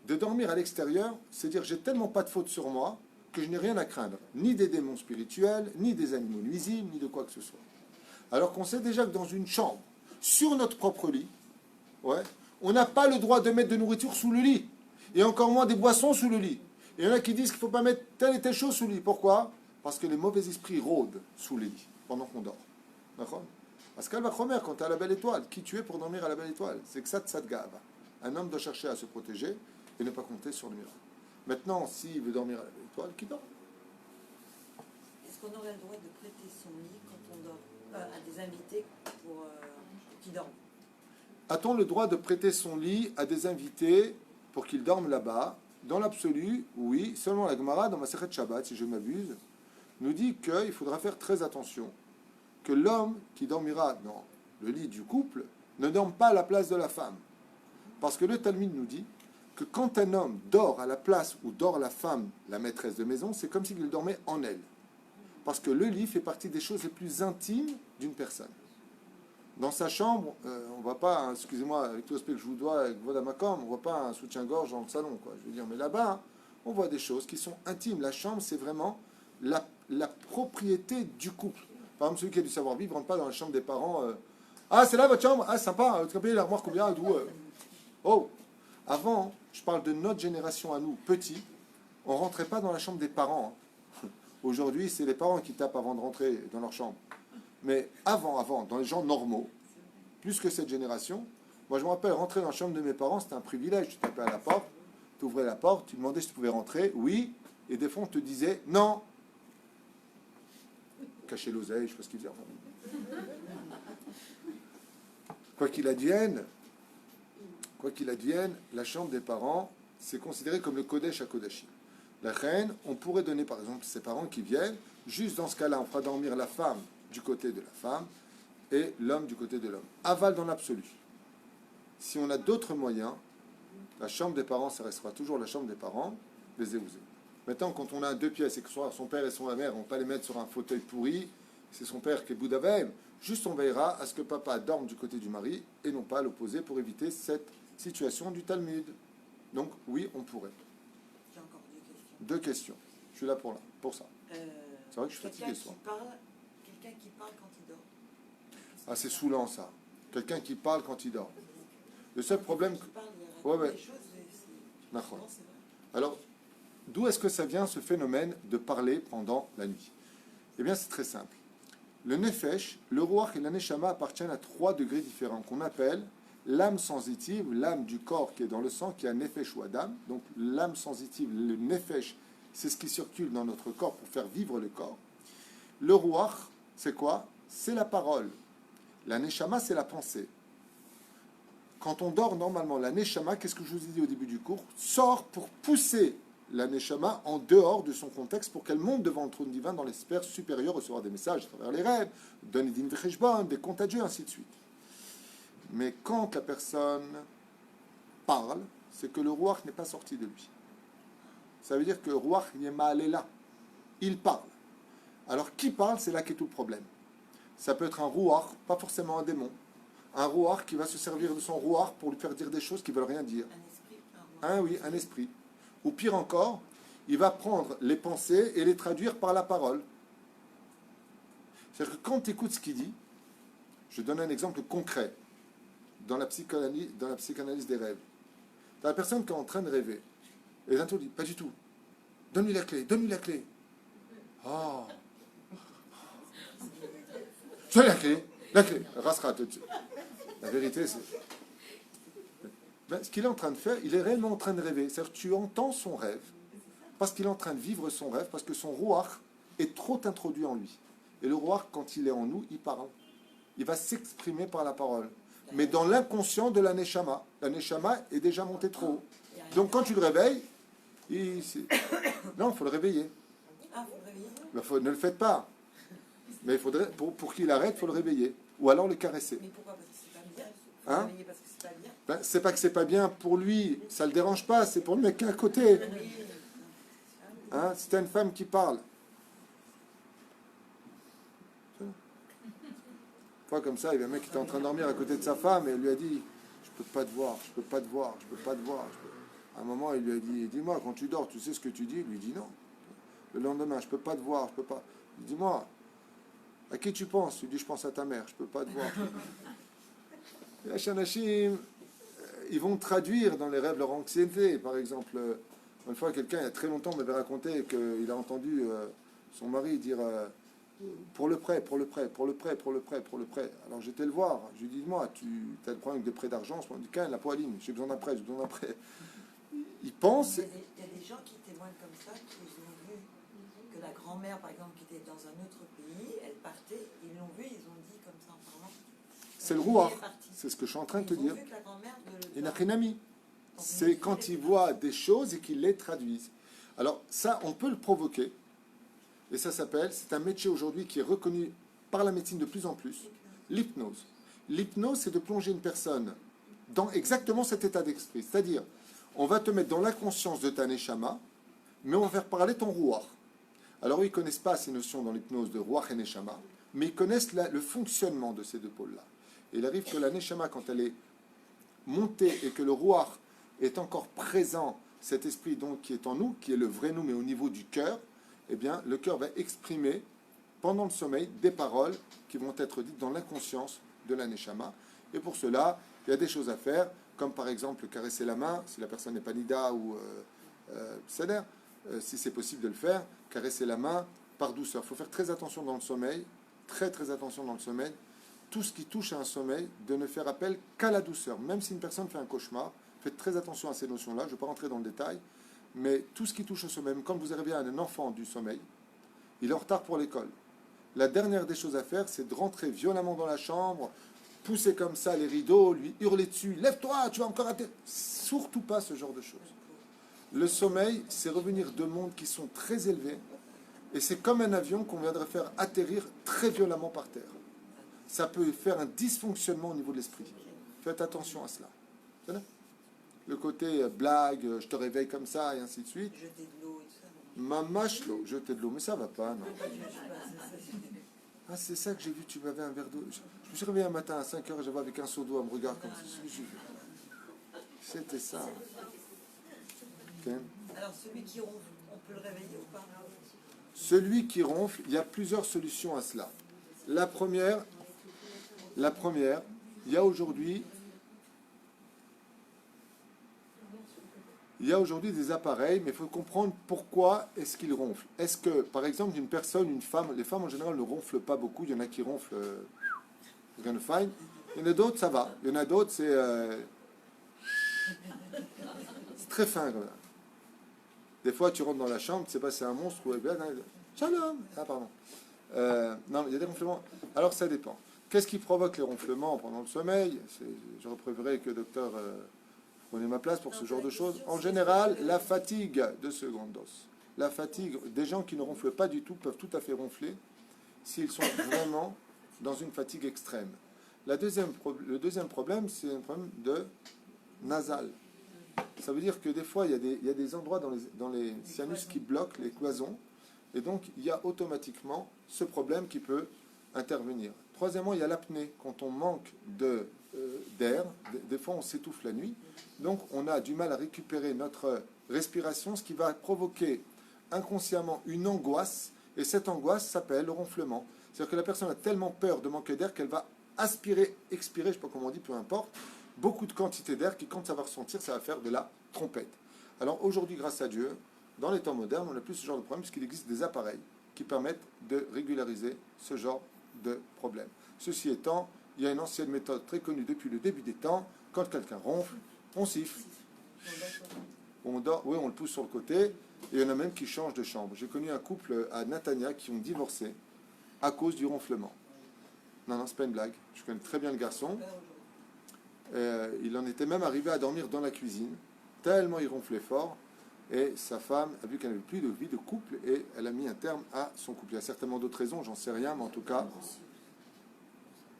A: de dormir à l'extérieur, c'est dire j'ai tellement pas de faute sur moi que je n'ai rien à craindre, ni des démons spirituels, ni des animaux nuisibles, ni de quoi que ce soit. Alors qu'on sait déjà que dans une chambre, sur notre propre lit, ouais, on n'a pas le droit de mettre de nourriture sous le lit, et encore moins des boissons sous le lit. Et il y en a qui disent qu'il ne faut pas mettre telle et telle chose sous le lit. Pourquoi? Parce que les mauvais esprits rôdent sous les lits pendant qu'on dort. D'accord? Parce qu'elle va croire quand tu es à la belle étoile, qui tu es pour dormir à la belle étoile? C'est que ça te gave. Un homme doit chercher à se protéger et ne pas compter sur le miracle. Maintenant, s'il veut dormir à la belle étoile, qu'il dort.
B: Est-ce qu'on aurait le droit de prêter son lit quand on dort à des invités pour qui dorment?
A: A-t-on le droit de prêter son lit à des invités pour qu'ils dorment là-bas? Dans l'absolu, oui. Seulement la Gemara, dans Masechet Shabbat, si je ne m'abuse, nous dit qu'il faudra faire très attention que l'homme qui dormira dans le lit du couple ne dorme pas à la place de la femme. Parce que le Talmud nous dit que quand un homme dort à la place où dort la femme, la maîtresse de maison, c'est comme s'il dormait en elle. Parce que le lit fait partie des choses les plus intimes d'une personne. Dans sa chambre, on ne voit pas, excusez-moi, avec tout le respect que je vous dois, avec Vodamakom, on ne voit pas un soutien-gorge dans le salon, quoi. Je veux dire, mais là-bas, on voit des choses qui sont intimes. La chambre, c'est vraiment la propriété du couple. Par exemple, celui qui a du savoir-vivre ne rentre pas dans la chambre des parents. Ah, c'est là votre chambre? Ah, sympa, vous avez l'armoire combien? Oh, avant, je parle de notre génération à nous, petits, on ne rentrait pas dans la chambre des parents. Aujourd'hui, c'est les parents qui tapent avant de rentrer dans leur chambre. Mais avant, dans les gens normaux, plus que cette génération, moi je me rappelle, rentrer dans la chambre de mes parents, c'était un privilège. Tu tapais à la porte, tu ouvrais la porte, tu demandais si tu pouvais rentrer, oui, et des fois on te disait non. Cacher l'oseille, je ne sais pas ce qu'ils faisaient. Quoi qu'il advienne, la chambre des parents, c'est considéré comme le Kodesh à Kodashim. La reine, on pourrait donner par exemple ses parents qui viennent, juste dans ce cas-là, on fera dormir la femme du côté de la femme et l'homme du côté de l'homme. Aval dans l'absolu. Si on a d'autres moyens, la chambre des parents, ça restera toujours la chambre des parents, les épousés. Maintenant, quand on a deux pièces et que soit son père et son mère, on ne va pas les mettre sur un fauteuil pourri, c'est son père qui est Bouddhaveim, juste on veillera à ce que papa dorme du côté du mari et non pas à l'opposé pour éviter cette situation du Talmud. Donc oui, on pourrait.
B: J'ai encore
A: Deux questions. Je suis là pour ça. C'est vrai que je suis fatigué ce soir.
B: Quelqu'un qui parle quand il dort.
A: Ah, c'est saoulant ça. Quelqu'un qui parle quand il dort. Le seul problème...
B: Ouais.
A: Alors, d'où est-ce que ça vient ce phénomène de parler pendant la nuit? Eh bien, c'est très simple. Le nefesh, le ruach et la neshama appartiennent à 3 degrés différents qu'on appelle l'âme sensitive, l'âme du corps qui est dans le sang, qui a nefesh ou adam. Donc, l'âme sensitive, le nefesh, c'est ce qui circule dans notre corps pour faire vivre le corps. Le ruach, c'est quoi? C'est la parole. La neshama, c'est la pensée. Quand on dort normalement, la neshama, qu'est-ce que je vous ai dit au début du cours, sort pour pousser la neshama en dehors de son contexte pour qu'elle monte devant le trône divin dans les sphères supérieures, recevoir des messages à travers les rêves, donner des vecheshbon, des comptes à Dieu, ainsi de suite. Mais quand la personne parle, c'est que le ruach n'est pas sorti de lui. Ça veut dire que le ruach yema là. Il parle. Alors qui parle, c'est là qu'est tout le problème. Ça peut être un ruach, pas forcément un démon. Un ruach qui va se servir de son ruach pour lui faire dire des choses qui ne veulent rien dire. Un esprit. Ou pire encore, il va prendre les pensées et les traduire par la parole. C'est-à-dire que quand tu écoutes ce qu'il dit, je donne un exemple concret dans la psychanalyse des rêves. Tu as la personne qui est en train de rêver. Et l'autre dit, pas du tout. Donne-lui la clé. Oh. Tu as la clé. Rasera. La vérité, c'est... ce qu'il est en train de faire, il est réellement en train de rêver. C'est-à-dire que tu entends son rêve, parce qu'il est en train de vivre son rêve, parce que son ruach est trop introduit en lui. Et le ruach, quand il est en nous, il parle. Il va s'exprimer par la parole. Mais dans l'inconscient de la neshama est déjà montée trop haut. Donc quand tu le réveilles, non, il faut le réveiller.
B: Ah, faut le réveiller.
A: Ne le faites pas. Mais il faudrait, pour qu'il arrête, il faut le réveiller. Ou alors le caresser.
B: Mais pourquoi? Parce que c'est pas bien. Faut
A: Hein?
B: réveiller parce que c'est pas bien.
A: Ben, c'est pas que c'est pas bien pour lui, ça le dérange pas, c'est pour le mec qui est à côté.
B: Oui.
A: Hein? Si t'as une femme qui parle. Une fois comme ça, il y avait un mec qui était en train de dormir à côté de sa femme et elle lui a dit, je peux pas te voir, je peux pas te voir, je peux pas te voir. À un moment, il lui a dit, dis-moi, quand tu dors, tu sais ce que tu dis? Il lui dit non. Le lendemain, je peux pas te voir, je peux pas. Il dit, dis-moi, à qui tu penses? Tu dis, je pense à ta mère, je peux pas te voir. Et les Shanashim, ils vont traduire dans les rêves leur anxiété. Par exemple, une fois, quelqu'un, il y a très longtemps, m'avait raconté qu'il a entendu son mari dire pour le prêt, pour le prêt, pour le prêt, pour le prêt, pour le prêt. Alors j'étais le voir. Je lui dis, dis-moi, tu as le problème avec des prêts d'argent? Je me dis, la poiline, j'ai besoin d'un prêt, j'ai besoin d'un prêt. Il pense.
B: Il y a des gens qui témoignent comme ça, qui ont vu que la grand-mère, par exemple, qui était dans un autre pays, elle partait, ils l'ont vu, ils ont dit comme ça en parlant.
A: C'est le roi. C'est ce que je suis en train de te dire.
B: Ils ont vu que la grand-mère
A: Il n'a rien ami. C'est quand ils voient des choses et qu'ils les traduisent. Alors ça, on peut le provoquer. Et ça s'appelle, c'est un métier aujourd'hui qui est reconnu par la médecine de plus en plus, l'hypnose. L'hypnose, c'est de plonger une personne dans exactement cet état d'esprit. C'est-à-dire, on va te mettre dans la conscience de ta neshama, mais on va faire parler ton ruach. Alors, ils ne connaissent pas ces notions dans l'hypnose de ruach et neshama, mais ils connaissent le fonctionnement de ces deux pôles-là. Et il arrive que la neshama, quand elle est montée et que le ruach est encore présent, cet esprit donc qui est en nous, qui est le vrai nous, mais au niveau du cœur, eh bien, le cœur va exprimer pendant le sommeil des paroles qui vont être dites dans l'inconscience de la neshama. Et pour cela, il y a des choses à faire, comme par exemple caresser la main, si la personne n'est pas nida ou sédère, si c'est possible de le faire, caresser la main par douceur. Il faut faire très attention dans le sommeil, très très attention dans le sommeil. Tout ce qui touche à un sommeil, de ne faire appel qu'à la douceur. Même si une personne fait un cauchemar, faites très attention à ces notions-là, je ne vais pas rentrer dans le détail, mais tout ce qui touche au sommeil, même quand vous arrivez à un enfant du sommeil, il est en retard pour l'école. La dernière des choses à faire, c'est de rentrer violemment dans la chambre, pousser comme ça les rideaux, lui hurler dessus, lève-toi, tu vas encore rater. Surtout pas ce genre de choses. Le sommeil, c'est revenir de mondes qui sont très élevés, et c'est comme un avion qu'on viendrait faire atterrir très violemment par terre. Ça peut faire un dysfonctionnement au niveau de l'esprit. Faites attention à cela. Voilà. Le côté blague, je te réveille comme ça, et ainsi de suite.
B: jeter de l'eau et tout ça.
A: Mamache l'eau, jeter de l'eau, mais ça va pas, non. Ah, c'est ça que j'ai vu, tu m'avais un verre d'eau. Je me suis réveillé un matin à 5 heures et j'avais avec un seau d'eau, elle me regarde comme ça. C'était ça. Okay.
B: Alors celui qui ronfle, on peut le réveiller ou pas?
A: Celui qui ronfle, il y a plusieurs solutions à cela. La première, il y a aujourd'hui des appareils, mais il faut comprendre pourquoi est-ce qu'ils ronflent. Est-ce que, par exemple, une personne, une femme, les femmes en général ne ronflent pas beaucoup, il y en a qui ronflent kind of fine, il y en a d'autres, ça va. Il y en a d'autres, c'est très fin. Quand même. Des fois, tu rentres dans la chambre, tu ne sais pas si c'est un monstre ou bien. Shalom. Ah, pardon. Non, il y a des ronflements. Alors, ça dépend. Qu'est-ce qui provoque les ronflements pendant le sommeil? Je préférerais que docteur prenez ma place pour ce genre de choses. En général, la fatigue de secondos. La fatigue, des gens qui ne ronflent pas du tout peuvent tout à fait ronfler s'ils sont vraiment dans une fatigue extrême. Le deuxième problème, c'est un problème de nasal. Ça veut dire que des fois, il y a des endroits dans les sinus qui bloquent les cloisons, et donc il y a automatiquement ce problème qui peut intervenir. Troisièmement, il y a l'apnée. Quand on manque d'air, des fois on s'étouffe la nuit, donc on a du mal à récupérer notre respiration, ce qui va provoquer inconsciemment une angoisse, et cette angoisse s'appelle le ronflement. C'est-à-dire que la personne a tellement peur de manquer d'air qu'elle va aspirer, expirer, je ne sais pas comment on dit, peu importe, beaucoup de quantité d'air qui, quand ça va ressentir, ça va faire de la trompette. Alors aujourd'hui, grâce à Dieu, dans les temps modernes, on n'a plus ce genre de problème, puisqu'il existe des appareils qui permettent de régulariser ce genre de problème. Ceci étant, il y a une ancienne méthode très connue depuis le début des temps. Quand quelqu'un ronfle, on siffle. On dort, oui, on le pousse sur le côté, et il y en a même qui changent de chambre. J'ai connu un couple à Natania qui ont divorcé à cause du ronflement. Non, c'est pas une blague. Je connais très bien le garçon. Il en était même arrivé à dormir dans la cuisine, tellement il ronflait fort. Et sa femme a vu qu'elle n'avait plus de vie de couple et elle a mis un terme à son couple. Il y a certainement d'autres raisons, j'en sais rien, mais en tout cas,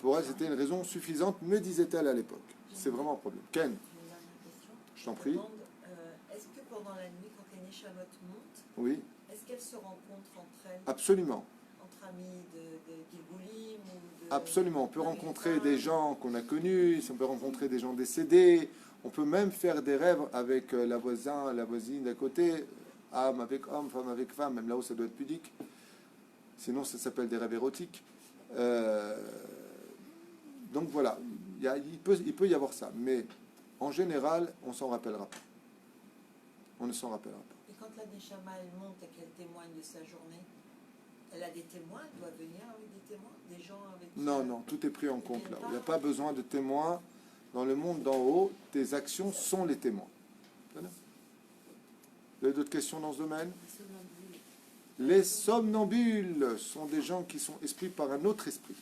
A: pour elle, c'était une raison suffisante, me disait-elle à l'époque. C'est vraiment un problème. Ken,
B: Une dernière question.
A: je t'en
B: Je
A: prie.
B: demande, est-ce que pendant la nuit, quand les Neshamot montent,
A: Oui,
B: est-ce qu'elles se rencontrent entre elles,
A: absolument.
B: entre amis de Gilgoulim ou de...
A: Absolument. On peut
B: de
A: rencontrer
B: Rivka?
A: des gens qu'on a connus, on peut rencontrer des gens décédés, on peut même faire des rêves avec la voisine d'à côté, âme avec homme, femme avec femme, même là où ça doit être pudique. Sinon, ça s'appelle des rêves érotiques. Donc voilà, il peut y avoir ça. Mais en général, on s'en rappellera pas. On ne s'en rappellera pas.
B: Et quand la Neshama, elle monte et qu'elle témoigne de sa journée, elle a des témoins, elle doit venir avec des témoins, des gens avec qui
A: Non,
B: elle-
A: non, tout est pris en compte là. Il n'y a pas besoin de témoins. Dans le monde d'en haut, tes actions sont les témoins. Voilà. Vous avez d'autres questions dans ce domaine? Les somnambules sont des gens qui sont esprits par un autre esprit.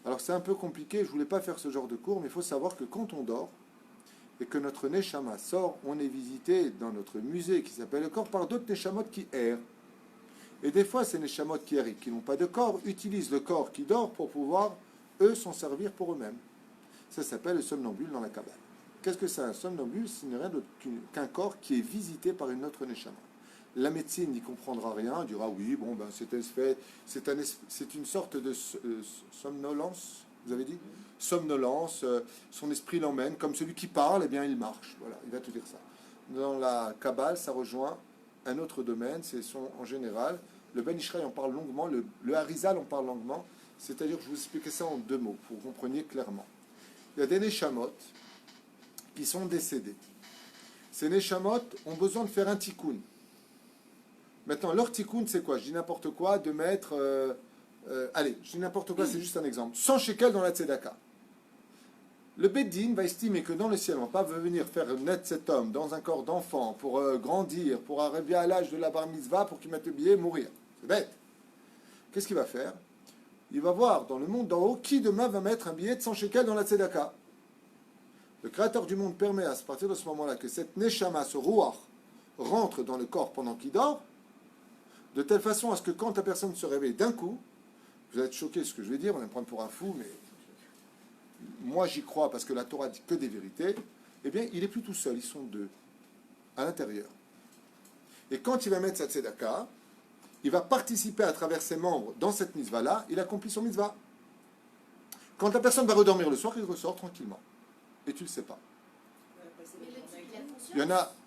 A: Alors c'est un peu compliqué, je ne voulais pas faire ce genre de cours, mais il faut savoir que quand on dort et que notre Neshama sort, on est visité dans notre musée qui s'appelle le corps par d'autres Neshamot qui errent. Et des fois, ces Neshamot qui errent, qui n'ont pas de corps, utilisent le corps qui dort pour pouvoir, eux, s'en servir pour eux-mêmes. Ça s'appelle le somnambule dans la Kabbale. Qu'est-ce que c'est un somnambule? Ce n'est rien d'autre qu'un corps qui est visité par une autre Neshama. La médecine n'y comprendra rien, dira oui, bon, ben, c'est une sorte de somnolence, vous avez dit? Somnolence, son esprit l'emmène, comme celui qui parle, eh bien il marche. Voilà, il va te dire ça. Dans la Kabbale, ça rejoint un autre domaine, en général, le Ben Ishraï en parle longuement, le Harizal en parle longuement, c'est-à-dire, je vous expliquer ça en 2 mots, pour que vous compreniez clairement. Il y a des Neshamot qui sont décédés. Ces Neshamot ont besoin de faire un tikkun. Maintenant, leur tikkun, c'est quoi? Je dis n'importe quoi, de mettre... allez, je dis n'importe quoi, c'est juste un exemple. 100 shekels dans la tzedaka. Le Beddin va estimer que dans le ciel, on ne va pas venir faire naître cet homme dans un corps d'enfant pour grandir, pour arriver à l'âge de la bar mitzvah, pour qu'il mette le billet et mourir. C'est bête. Qu'est-ce qu'il va faire? Il va voir dans le monde d'en haut qui demain va mettre un billet de 100 shekels dans la tzedaka. Le Créateur du monde permet à partir de ce moment-là que cette neshama, ce ruach, rentre dans le corps pendant qu'il dort, de telle façon à ce que quand la personne se réveille d'un coup, vous allez être choqué de ce que je vais dire, on va me prendre pour un fou, mais moi j'y crois parce que la Torah dit que des vérités, eh bien il n'est plus tout seul, ils sont 2 à l'intérieur. Et quand il va mettre sa tzedaka, il va participer à travers ses membres dans cette mitzvah-là, il accomplit son mitzvah. Quand la personne va redormir le soir, il ressort tranquillement. Et tu ne le sais pas.
C: Mais le type, il a conscience.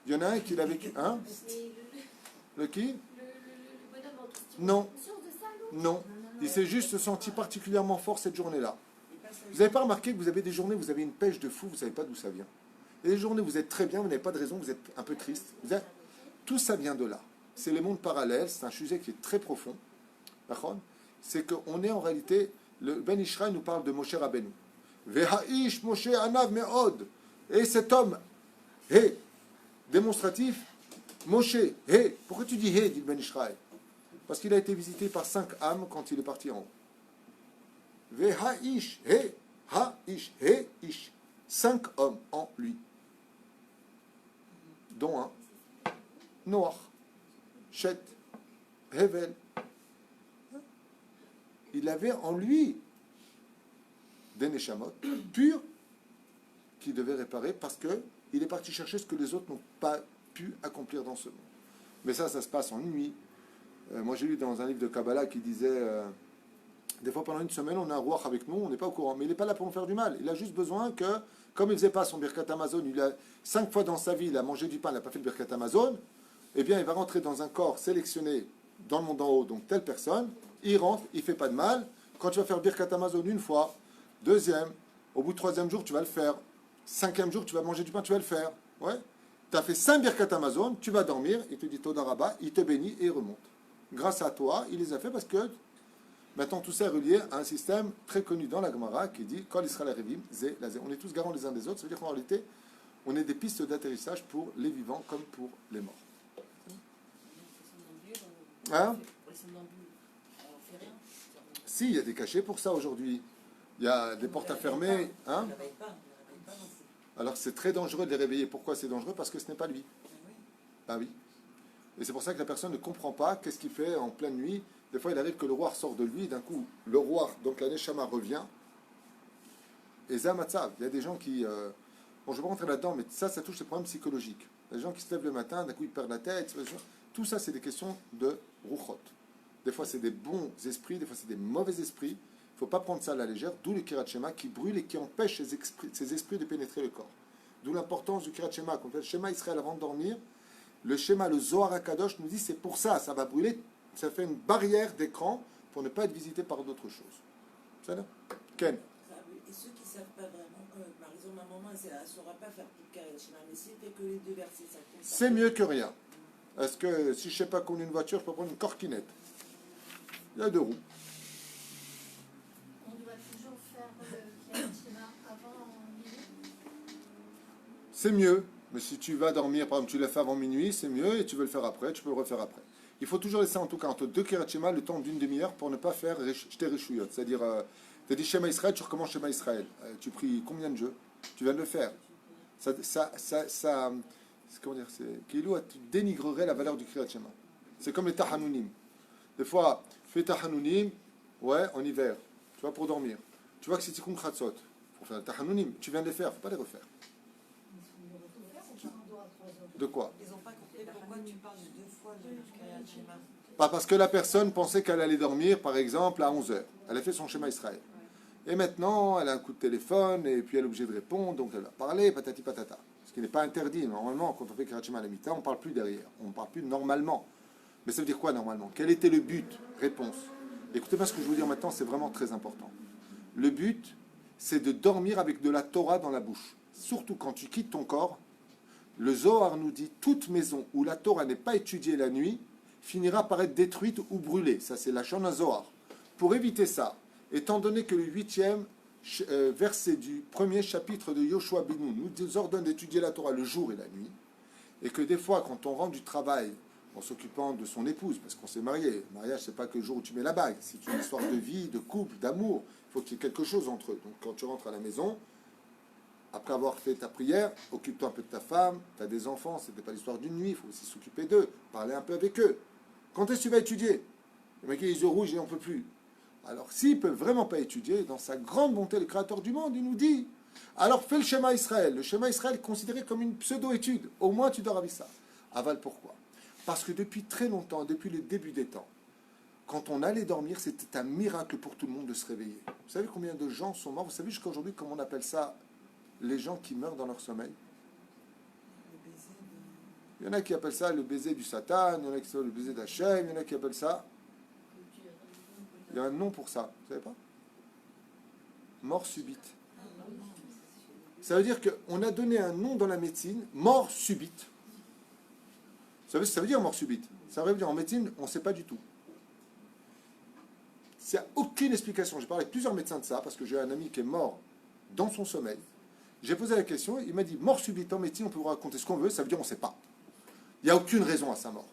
A: Il y en a un qui l'a vécu. Hein?
C: Mais
A: Le qui?
C: le bonhomme en question,
A: Non.
C: il a conscience de ça, non?
A: Non. Il s'est juste senti particulièrement fort cette journée-là. Vous n'avez pas remarqué que vous avez des journées où vous avez une pêche de fou, vous ne savez pas d'où ça vient. Et des journées où vous êtes très bien, vous n'avez pas de raison, vous êtes un peu triste. Tout ça vient de là. C'est les mondes parallèles, c'est un sujet qui est très profond. C'est qu'on est en réalité, le Ben Ishraï nous parle de Moshe Rabbeinu. Veha'ish Moshe Anav Me'od. Et cet homme, hé, démonstratif, Moshe, hé. Pourquoi tu dis hé, dit le Ben Ishraï? Parce qu'il a été visité par 5 âmes quand il est parti en haut. Veha'ish, hé, ha'ish, hé, ish. 5 hommes en lui. Dont un, Noach, Chet, Hevel. Il avait en lui des neshamot purs qu'il devait réparer parce qu'il est parti chercher ce que les autres n'ont pas pu accomplir dans ce monde. Mais ça se passe en une nuit. Moi, j'ai lu dans un livre de Kabbalah qui disait des fois pendant une semaine, on a un roi avec nous, on n'est pas au courant. Mais il n'est pas là pour nous faire du mal. Il a juste besoin que, comme il ne faisait pas son Birkat Amazon, il a 5 fois dans sa vie, il a mangé du pain, il n'a pas fait le Birkat Amazon, eh bien, il va rentrer dans un corps sélectionné dans le monde en haut, donc telle personne, il rentre, il ne fait pas de mal. Quand tu vas faire Birkat Amazon une fois, deuxième, au bout de 3e jour, tu vas le faire. 5e jour, tu vas manger du pain, tu vas le faire. Ouais. Tu as fait 5 Birkat Amazon, tu vas dormir, il te dit Toda Rabba, il te bénit et il remonte. Grâce à toi, il les a fait parce que maintenant tout ça est relié à un système très connu dans la Gemara qui dit Kol Israël Revim, Zé, Lazé. On est tous garants les uns des autres, ça veut dire qu'en réalité, on est des pistes d'atterrissage pour les vivants comme pour les morts. Hein? Si, il y a des cachets pour ça aujourd'hui. Il y a des portes à fermer. Hein?
B: Il ne réveille pas non plus.
A: Alors c'est très dangereux de les réveiller. Pourquoi c'est dangereux? Parce que ce n'est pas lui. Ben oui. Et c'est pour ça que la personne ne comprend pas qu'est-ce qu'il fait en pleine nuit. Des fois, il arrive que le roi sort de lui, d'un coup, le roi, donc la Neshama revient. Et Zamatzav, il y a des gens qui... bon, je ne vais pas rentrer là-dedans, mais ça touche les problèmes psychologiques. Les gens qui se lèvent le matin, d'un coup, ils perdent la tête. Tout ça, c'est des questions de ruchot. Des fois, c'est des bons esprits, des fois, c'est des mauvais esprits. Il ne faut pas prendre ça à la légère, d'où le Kirat Shema qui brûle et qui empêche ces esprits de pénétrer le corps. D'où l'importance du Kirat Shema. Quand on fait le Shema Israël avant de dormir, le schéma, le Zohar HaKadosh nous dit c'est pour ça, ça va brûler, ça fait une barrière d'écran pour ne pas être visité par d'autres choses. C'est ça? Ken?
E: Et ceux qui ne savent pas vraiment, par exemple, ma maman, elle ne saura pas faire tout le carré schéma, mais si elle fait que les 2 versets, ça compte.
A: C'est mieux que rien. Est-ce que si je ne sais pas conduire une voiture, je peux prendre une corkinette? Il y a 2 roues.
C: On doit toujours faire le Kiryat Shema avant minuit.
A: C'est mieux. Mais si tu vas dormir, par exemple, tu l'as fait avant minuit, c'est mieux, et tu veux le faire après, tu peux le refaire après. Il faut toujours laisser en tout cas entre 2 Kiryat Shema le temps d'une demi-heure pour ne pas faire jeter Rishuyot. C'est-à-dire, tu as dit Shema Israël, tu recommences Shema Israël. Tu pries combien de jeux? Tu viens de le faire. Comment dire, tu dénigrerais la valeur du Kiryat Shema. C'est comme les Tahanunim. Des fois, tu fais Tahanunim, ouais, en hiver, tu vois, pour dormir. Tu vois que c'est Tikkun Chatzot, pour faire le Tahanunim, tu viens de les faire, il ne faut pas les refaire. De quoi?
B: Ils n'ont pas compris pourquoi tu parles de 2 fois le Kiryat Shema.
A: Pas parce que la personne pensait qu'elle allait dormir, par exemple, à 11 heures. Elle a fait son schéma Israël. Et maintenant, elle a un coup de téléphone, et puis elle est obligée de répondre, donc elle va parler, patati patata. Ce qui n'est pas interdit. Normalement, quand on fait Kiryat Shema à la mi-temps, on ne parle plus derrière. On ne parle plus normalement. Mais ça veut dire quoi normalement? Quel était le but? Réponse. Écoutez bien ce que je vais vous dire maintenant, c'est vraiment très important. Le but, c'est de dormir avec de la Torah dans la bouche. Surtout quand tu quittes ton corps. Le Zohar nous dit toute maison où la Torah n'est pas étudiée la nuit finira par être détruite ou brûlée. Ça, c'est la Shana Zohar. Pour éviter ça, étant donné que le 8e verset du 1er chapitre de Yoshua Benoun nous ordonne d'étudier la Torah le jour et la nuit, et que des fois, quand on rentre du travail en s'occupant de son épouse, parce qu'on s'est marié, le mariage, c'est pas que le jour où tu mets la bague, c'est une histoire de vie, de couple, d'amour. Il faut qu'il y ait quelque chose entre eux. Donc, quand tu rentres à la maison, après avoir fait ta prière, occupe-toi un peu de ta femme, tu as des enfants, ce n'était pas l'histoire d'une nuit, il faut aussi s'occuper d'eux, parler un peu avec eux. Quand est-ce que tu vas étudier? Le mec, il a les yeux rouges et on ne peut plus. Alors, s'il ne peut vraiment pas étudier, dans sa grande bonté, le Créateur du monde, il nous dit, alors fais le schéma Israël. Le schéma Israël est considéré comme une pseudo-étude. Au moins, tu dors avec ça. Aval, pourquoi? Parce que depuis très longtemps, depuis le début des temps, quand on allait dormir, c'était un miracle pour tout le monde de se réveiller. Vous savez combien de gens sont morts? Vous savez jusqu'à aujourd'hui comment on appelle ça? Les gens qui meurent dans leur sommeil. Il y en a qui appellent ça le baiser du Satan, il y en a qui appellent le baiser d'Hachem, il y en a qui appellent ça... Il y a un nom pour ça, vous savez pas? Mort subite. Ça veut dire qu'on a donné un nom dans la médecine, mort subite. Vous savez ce que ça veut dire, mort subite? Ça veut dire en médecine, on ne sait pas du tout. Il n'y a aucune explication. J'ai parlé avec plusieurs médecins de ça, parce que j'ai un ami qui est mort dans son sommeil. J'ai posé la question, il m'a dit, mort subite en médecine, on peut vous raconter ce qu'on veut, ça veut dire on ne sait pas. Il n'y a aucune raison à sa mort.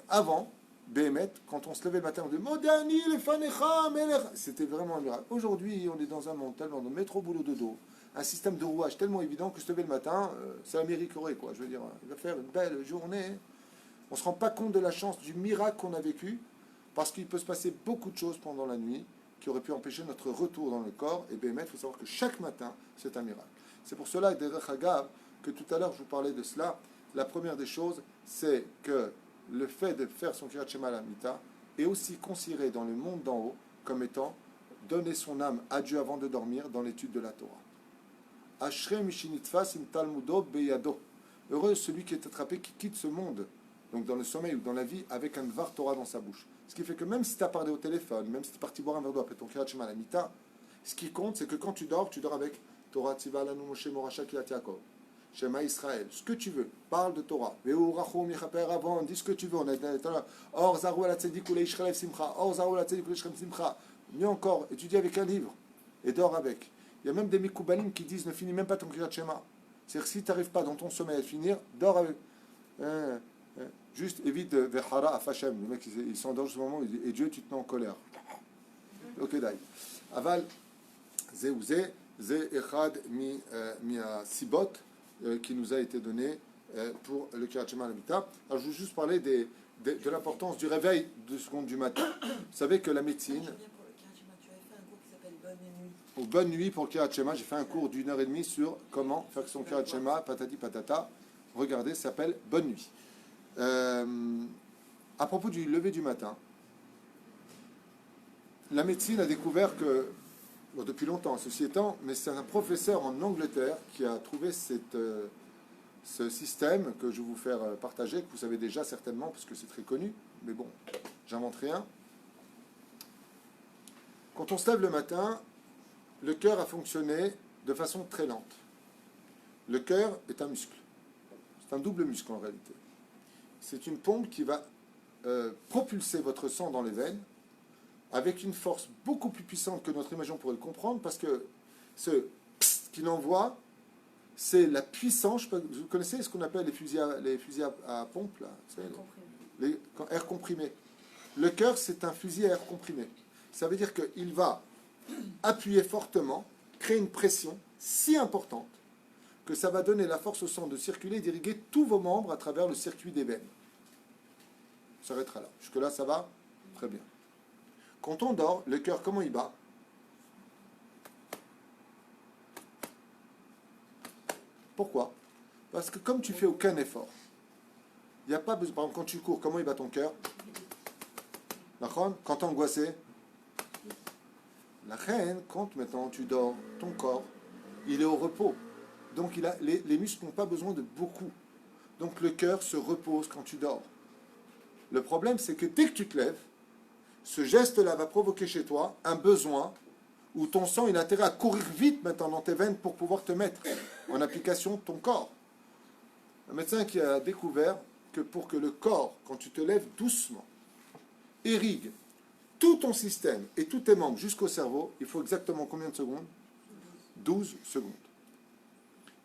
A: Avant, Béhémet, quand on se levait le matin, on disait, Modani, les fanecha, c'était vraiment un miracle. Aujourd'hui, on est dans un monde tellement de métro, boulot, dodo, un système de rouage tellement évident que se lever le matin, c'est l'Amérique quoi. Je veux dire, il va faire une belle journée. On ne se rend pas compte de la chance, du miracle qu'on a vécu, parce qu'il peut se passer beaucoup de choses pendant la nuit qui auraient pu empêcher notre retour dans le corps. Et Béhémet, il faut savoir que chaque matin, c'est un miracle. C'est pour cela, Derech Hagav, que tout à l'heure, je vous parlais de cela. La première des choses, c'est que le fait de faire son Kiryat Shema à la Mita est aussi considéré dans le monde d'en haut comme étant donner son âme à Dieu avant de dormir dans l'étude de la Torah. Ashrei mishinitfas im talmudo beyado. Heureux celui qui est attrapé, qui quitte ce monde, donc dans le sommeil ou dans la vie, avec un dvar Torah dans sa bouche. Ce qui fait que même si tu as parlé au téléphone, même si tu es parti boire un verre d'eau après ton Kiryat Shema à la Mita, ce qui compte, c'est que quand tu dors avec Torah Tziva Lanu Moshe Moracha Kiryat Yaakov. Shema Israël, ce que tu veux, parle de Torah. Dis ce que tu veux. On a dit Or Zarou la Tzedik ou Leishchalev Simcha. Or Zarou la Tzedik ou Leishchalev Simcha. Mieux encore, étudie avec un livre et dors avec. Il y a même des Mikoubalim qui disent ne finis même pas ton Kiryat Shema. C'est-à-dire que si tu n'arrives pas dans ton sommeil à finir, dors avec. Juste évite Vechara à Fachem. Le mec il s'endort ce moment et Dieu tu te mets en colère. Ok, d'ailleurs. Aval, Zé Echad mi Sibot. Qui nous a été donné pour le Kirat Shema à la Mita. Alors, je veux juste parler de l'importance du réveil 2 secondes du matin. Vous savez que la médecine,
B: Je viens pour le Kirachima, tu avais fait un cours qui s'appelle Bonne nuit.
A: aux bonnes nuits pour le Kirat Shema, j'ai fait un cours d'1 heure et demie sur comment faire son Kirat Shema, patati patata. Regardez, ça s'appelle Bonne nuit. À propos du lever du matin, la médecine a découvert que, bon, depuis longtemps, ceci étant, mais c'est un professeur en Angleterre qui a trouvé ce système que je vais vous faire partager, que vous savez déjà certainement, parce que c'est très connu, mais bon, j'invente rien. Quand on se lève le matin, le cœur a fonctionné de façon très lente. Le cœur est un muscle. C'est un double muscle en réalité. C'est une pompe qui va propulser votre sang dans les veines avec une force beaucoup plus puissante que notre imagination pourrait le comprendre, parce que ce psst qu'il envoie, c'est la puissance. Vous connaissez ce qu'on appelle les fusils à pompe, là, vous savez, air comprimé. Le cœur, c'est un fusil à air comprimé. Ça veut dire qu'il va appuyer fortement, créer une pression si importante que ça va donner la force au sang de circuler et d'irriguer tous vos membres à travers le circuit des veines. On s'arrêtera là. Jusque-là, ça va? Très bien. Quand on dort, le cœur, comment il bat? Pourquoi? Parce que comme tu fais aucun effort, il n'y a pas besoin. Par exemple, quand tu cours, comment il bat ton cœur? D'accord? Quand tu es angoissé? La reine, quand maintenant tu dors, ton corps, il est au repos. Donc les muscles n'ont pas besoin de beaucoup. Donc le cœur se repose quand tu dors. Le problème, c'est que dès que tu te lèves, ce geste-là va provoquer chez toi un besoin où ton sang il a intérêt à courir vite maintenant dans tes veines pour pouvoir te mettre en application ton corps. Un médecin qui a découvert que pour que le corps, quand tu te lèves doucement, irrigue tout ton système et tous tes membres jusqu'au cerveau, il faut exactement combien de secondes? 12 secondes.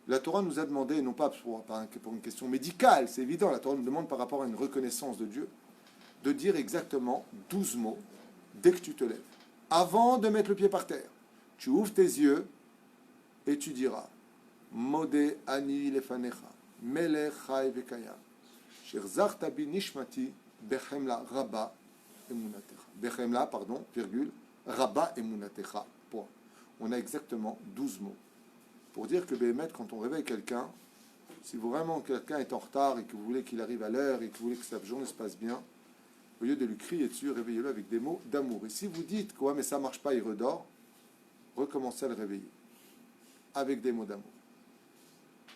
A: La Torah nous a demandé, non pas pour une question médicale, c'est évident, la Torah nous demande par rapport à une reconnaissance de Dieu, de dire exactement 12 mots dès que tu te lèves. Avant de mettre le pied par terre, tu ouvres tes yeux et tu diras Modé ani lefanecha, melech chai vekayam, sherzarta bi nishmati, bechemla rabba emunatecha. Bechemla, pardon, virgule, rabba emunatecha. Point. On a exactement 12 mots. Pour dire que Béhémet, quand on réveille quelqu'un, si vraiment quelqu'un est en retard et que vous voulez qu'il arrive à l'heure et que vous voulez que sa journée se passe bien, au lieu de lui crier dessus, réveillez-le avec des mots d'amour. Et si vous dites quoi, mais ça ne marche pas, il redort, recommencez à le réveiller avec des mots d'amour.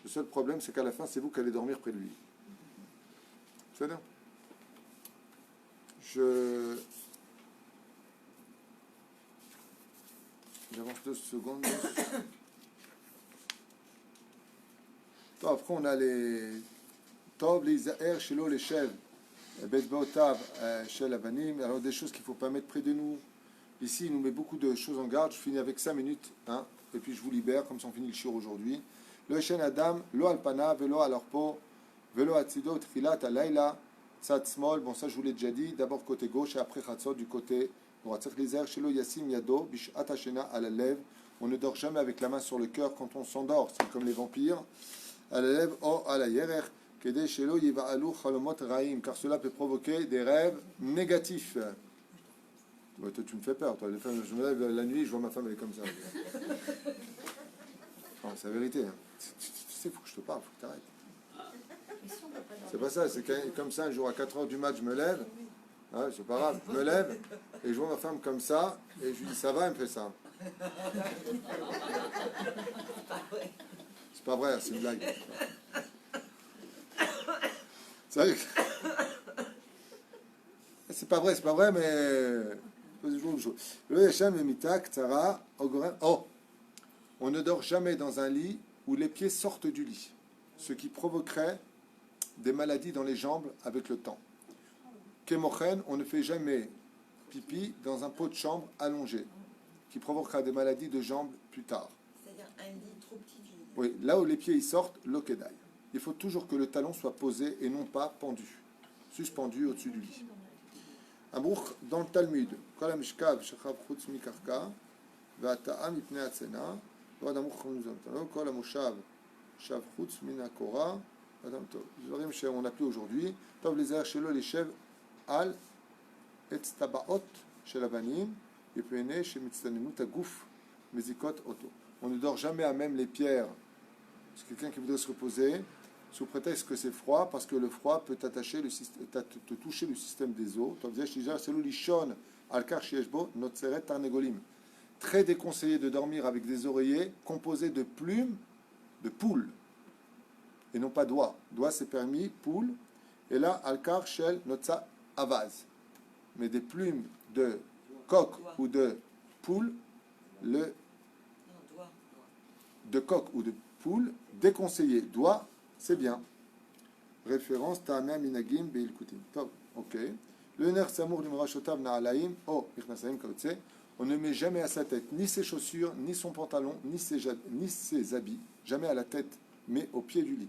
A: Le seul problème, c'est qu'à la fin, c'est vous qui allez dormir près de lui. C'est bien. J'avance 2 secondes. Après, on a les Tov, les Isaher, Shelo, les Shev, Betbaotav, Shel Avanim. Alors, des choses qu'il ne faut pas mettre près de nous. Ici, il nous met beaucoup de choses en garde. Je finis avec 5 minutes, hein, et puis je vous libère, comme ça on finit le shiur aujourd'hui. Le Shen Adam, Lo Alpana, Velo Alorpo, Velo Atzido, Tchilat, Alayla, Tzad Smol. Bon, ça je vous l'ai déjà dit. D'abord côté gauche et après Chatzot du côté droit. Tzach Lizer, Shelo Yassim Yado, Bishat Hashena à la lèvre. On ne dort jamais avec la main sur le cœur quand on s'endort. C'est comme les vampires. À la lèvre, oh, à la yerer, Kede Shelo Yiva'alu Chalomot Raim, car cela peut provoquer des rêves négatifs. Toi, tu me fais peur. Toi. Je me lève la nuit, je vois ma femme, elle est comme ça. Non, c'est la vérité. Hein. Tu sais, il faut que je te parle, il faut que tu arrêtes. C'est pas ça, c'est comme ça, un jour à 4h du mat, je me lève. Hein, c'est pas grave, je me lève et je vois ma femme comme ça, et je lui dis ça va, elle me fait ça. C'est pas vrai, c'est une blague. C'est pas vrai, mais. Oh, on ne dort jamais dans un lit où les pieds sortent du lit, ce qui provoquerait des maladies dans les jambes avec le temps. Kemochen, on ne fait jamais pipi dans un pot de chambre allongé, qui provoquera des maladies de jambes plus tard.
B: C'est-à-dire un lit trop petit.
A: Oui, là où les pieds y sortent, l'okedai. Il faut toujours que le talon soit posé et non pas pendu, suspendu au-dessus du lit. Un brouch dans le Talmud, Kol HaMishkav Shechav Chutz Mikarka, Ve'ata'a Mipnei Hatzena, Kol HaMoshav Shav Chutz Min HaKora, on n'a plus aujourd'hui. Tov les shelo les chev al et tabaot chez la banim et pene chez mitzdanenut aguf mezikot auto. On ne dort jamais à même les pierres. C'est quelqu'un qui voudrait se reposer sous prétexte que c'est froid, parce que le froid peut t'attacher te toucher le système des os. Tov zeh shelo lishon al kar sheyeshbo notzeret tarnegolim. Très déconseillé de dormir avec des oreillers composés de plumes de poules et non pas d'oies. D'oies c'est permis, poule. Et là, alkar shel notza avaz. Mais des plumes de coq ou de poule, de coq ou de poule, déconseillé. Doigt, c'est bien. Référence Ta'ameh Minagim Be'il Kutim. Top, ok. Le ner samour du Murashotav Na'alaim, oh, Ichnasaim Kautse. On ne met jamais à sa tête ni ses chaussures, ni son pantalon, ni ses habits, jamais à la tête, mais au pied du lit.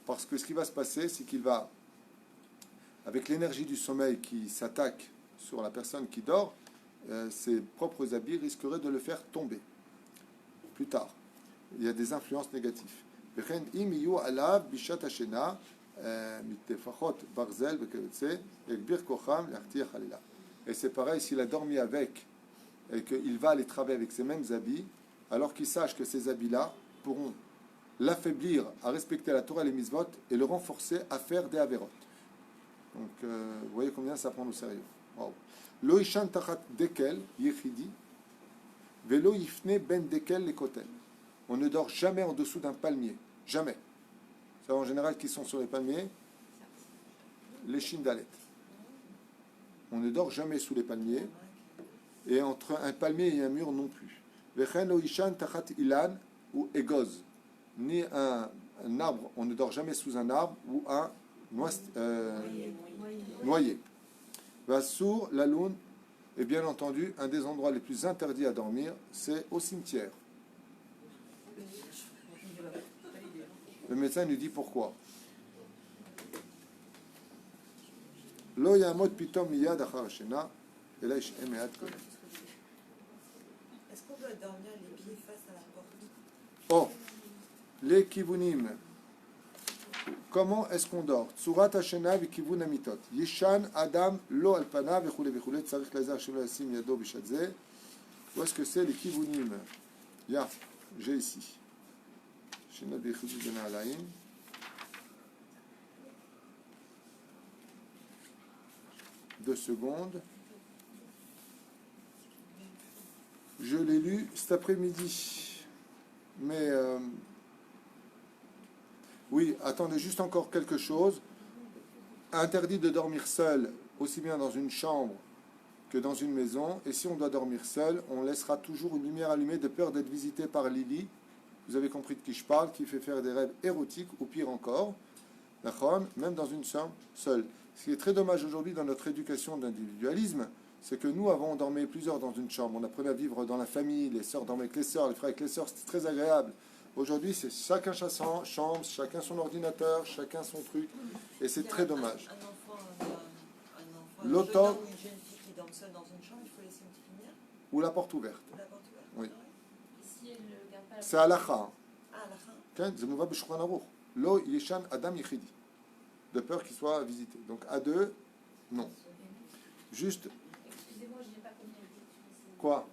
A: Parce que ce qui va se passer, c'est qu'il va, avec l'énergie du sommeil qui s'attaque sur la personne qui dort, ses propres habits risqueraient de le faire tomber. Plus tard, il y a des influences négatives. Et c'est pareil, s'il a dormi avec et qu'il va aller travailler avec ces mêmes habits, alors qu'il sache que ces habits-là pourront l'affaiblir à respecter la Torah et les mitzvot et le renforcer à faire des avérotes. Donc, vous voyez combien ça prend au sérieux. Lo ishan tachat dekel yechidi velo yifne ben dekel lekotel. On ne dort jamais en dessous d'un palmier. Jamais. C'est en général qui sont sur les palmiers les shindalet. On ne dort jamais sous les palmiers, et entre un palmier et un mur non plus. Vechen lo ishan tachat ilan ou egoz. Ni un arbre, on ne dort jamais sous un arbre ou un noyer. Vasour, la lune, et bien entendu, un des endroits les plus interdits à dormir, c'est au cimetière. Le médecin nous dit pourquoi. Lo yamot pitom miyad achar hashena, ela yishem me'at kol.
B: Est-ce qu'on doit dormir les pieds face à la porte?
A: Oh, les kivunim. Comment est-ce qu'on dort? Tsurat hashena v'kivun amitot. Yishan adam lo alpana v'chule v'chule. Tzarich lazar shelo yasim yado b'shat zeh. Où est-ce que c'est les kivunim? Ya, j'ai ici. Shena b'chudut bena'alaim. Deux secondes. Je l'ai lu cet après-midi. Mais oui, attendez juste encore quelque chose. Interdit de dormir seul, aussi bien dans une chambre que dans une maison. Et si on doit dormir seul, on laissera toujours une lumière allumée de peur d'être visité par Lily. Vous avez compris de qui je parle, qui fait faire des rêves érotiques, ou pire encore, même dans une chambre seule. Ce qui est très dommage aujourd'hui dans notre éducation d'individualisme, c'est que nous, avant, on dormait plusieurs dans une chambre. On apprenait à vivre dans la famille, les sœurs dormaient avec les sœurs, les frères avec les sœurs, c'était très agréable. Aujourd'hui, c'est chacun sa chambre, chacun son ordinateur, chacun son truc, et c'est très dommage.
B: Un enfant,
A: L'automne,
B: ou une jeune fille qui dort seule dans une chambre, il faut laisser une petite lumière
A: ou la porte ouverte.
B: ou la porte ouverte.
A: Oui.
D: Et si elle ne garde pas la
A: C'est halakha.
B: Ah, à la fin.
A: Hein. C'est mouva b'shulchan aruch. Lo yeshan adam yechidi. De peur qu'il soit visité. Donc à deux, non. Juste,
D: Excusez-moi, je n'ai pas compris.
A: quoi?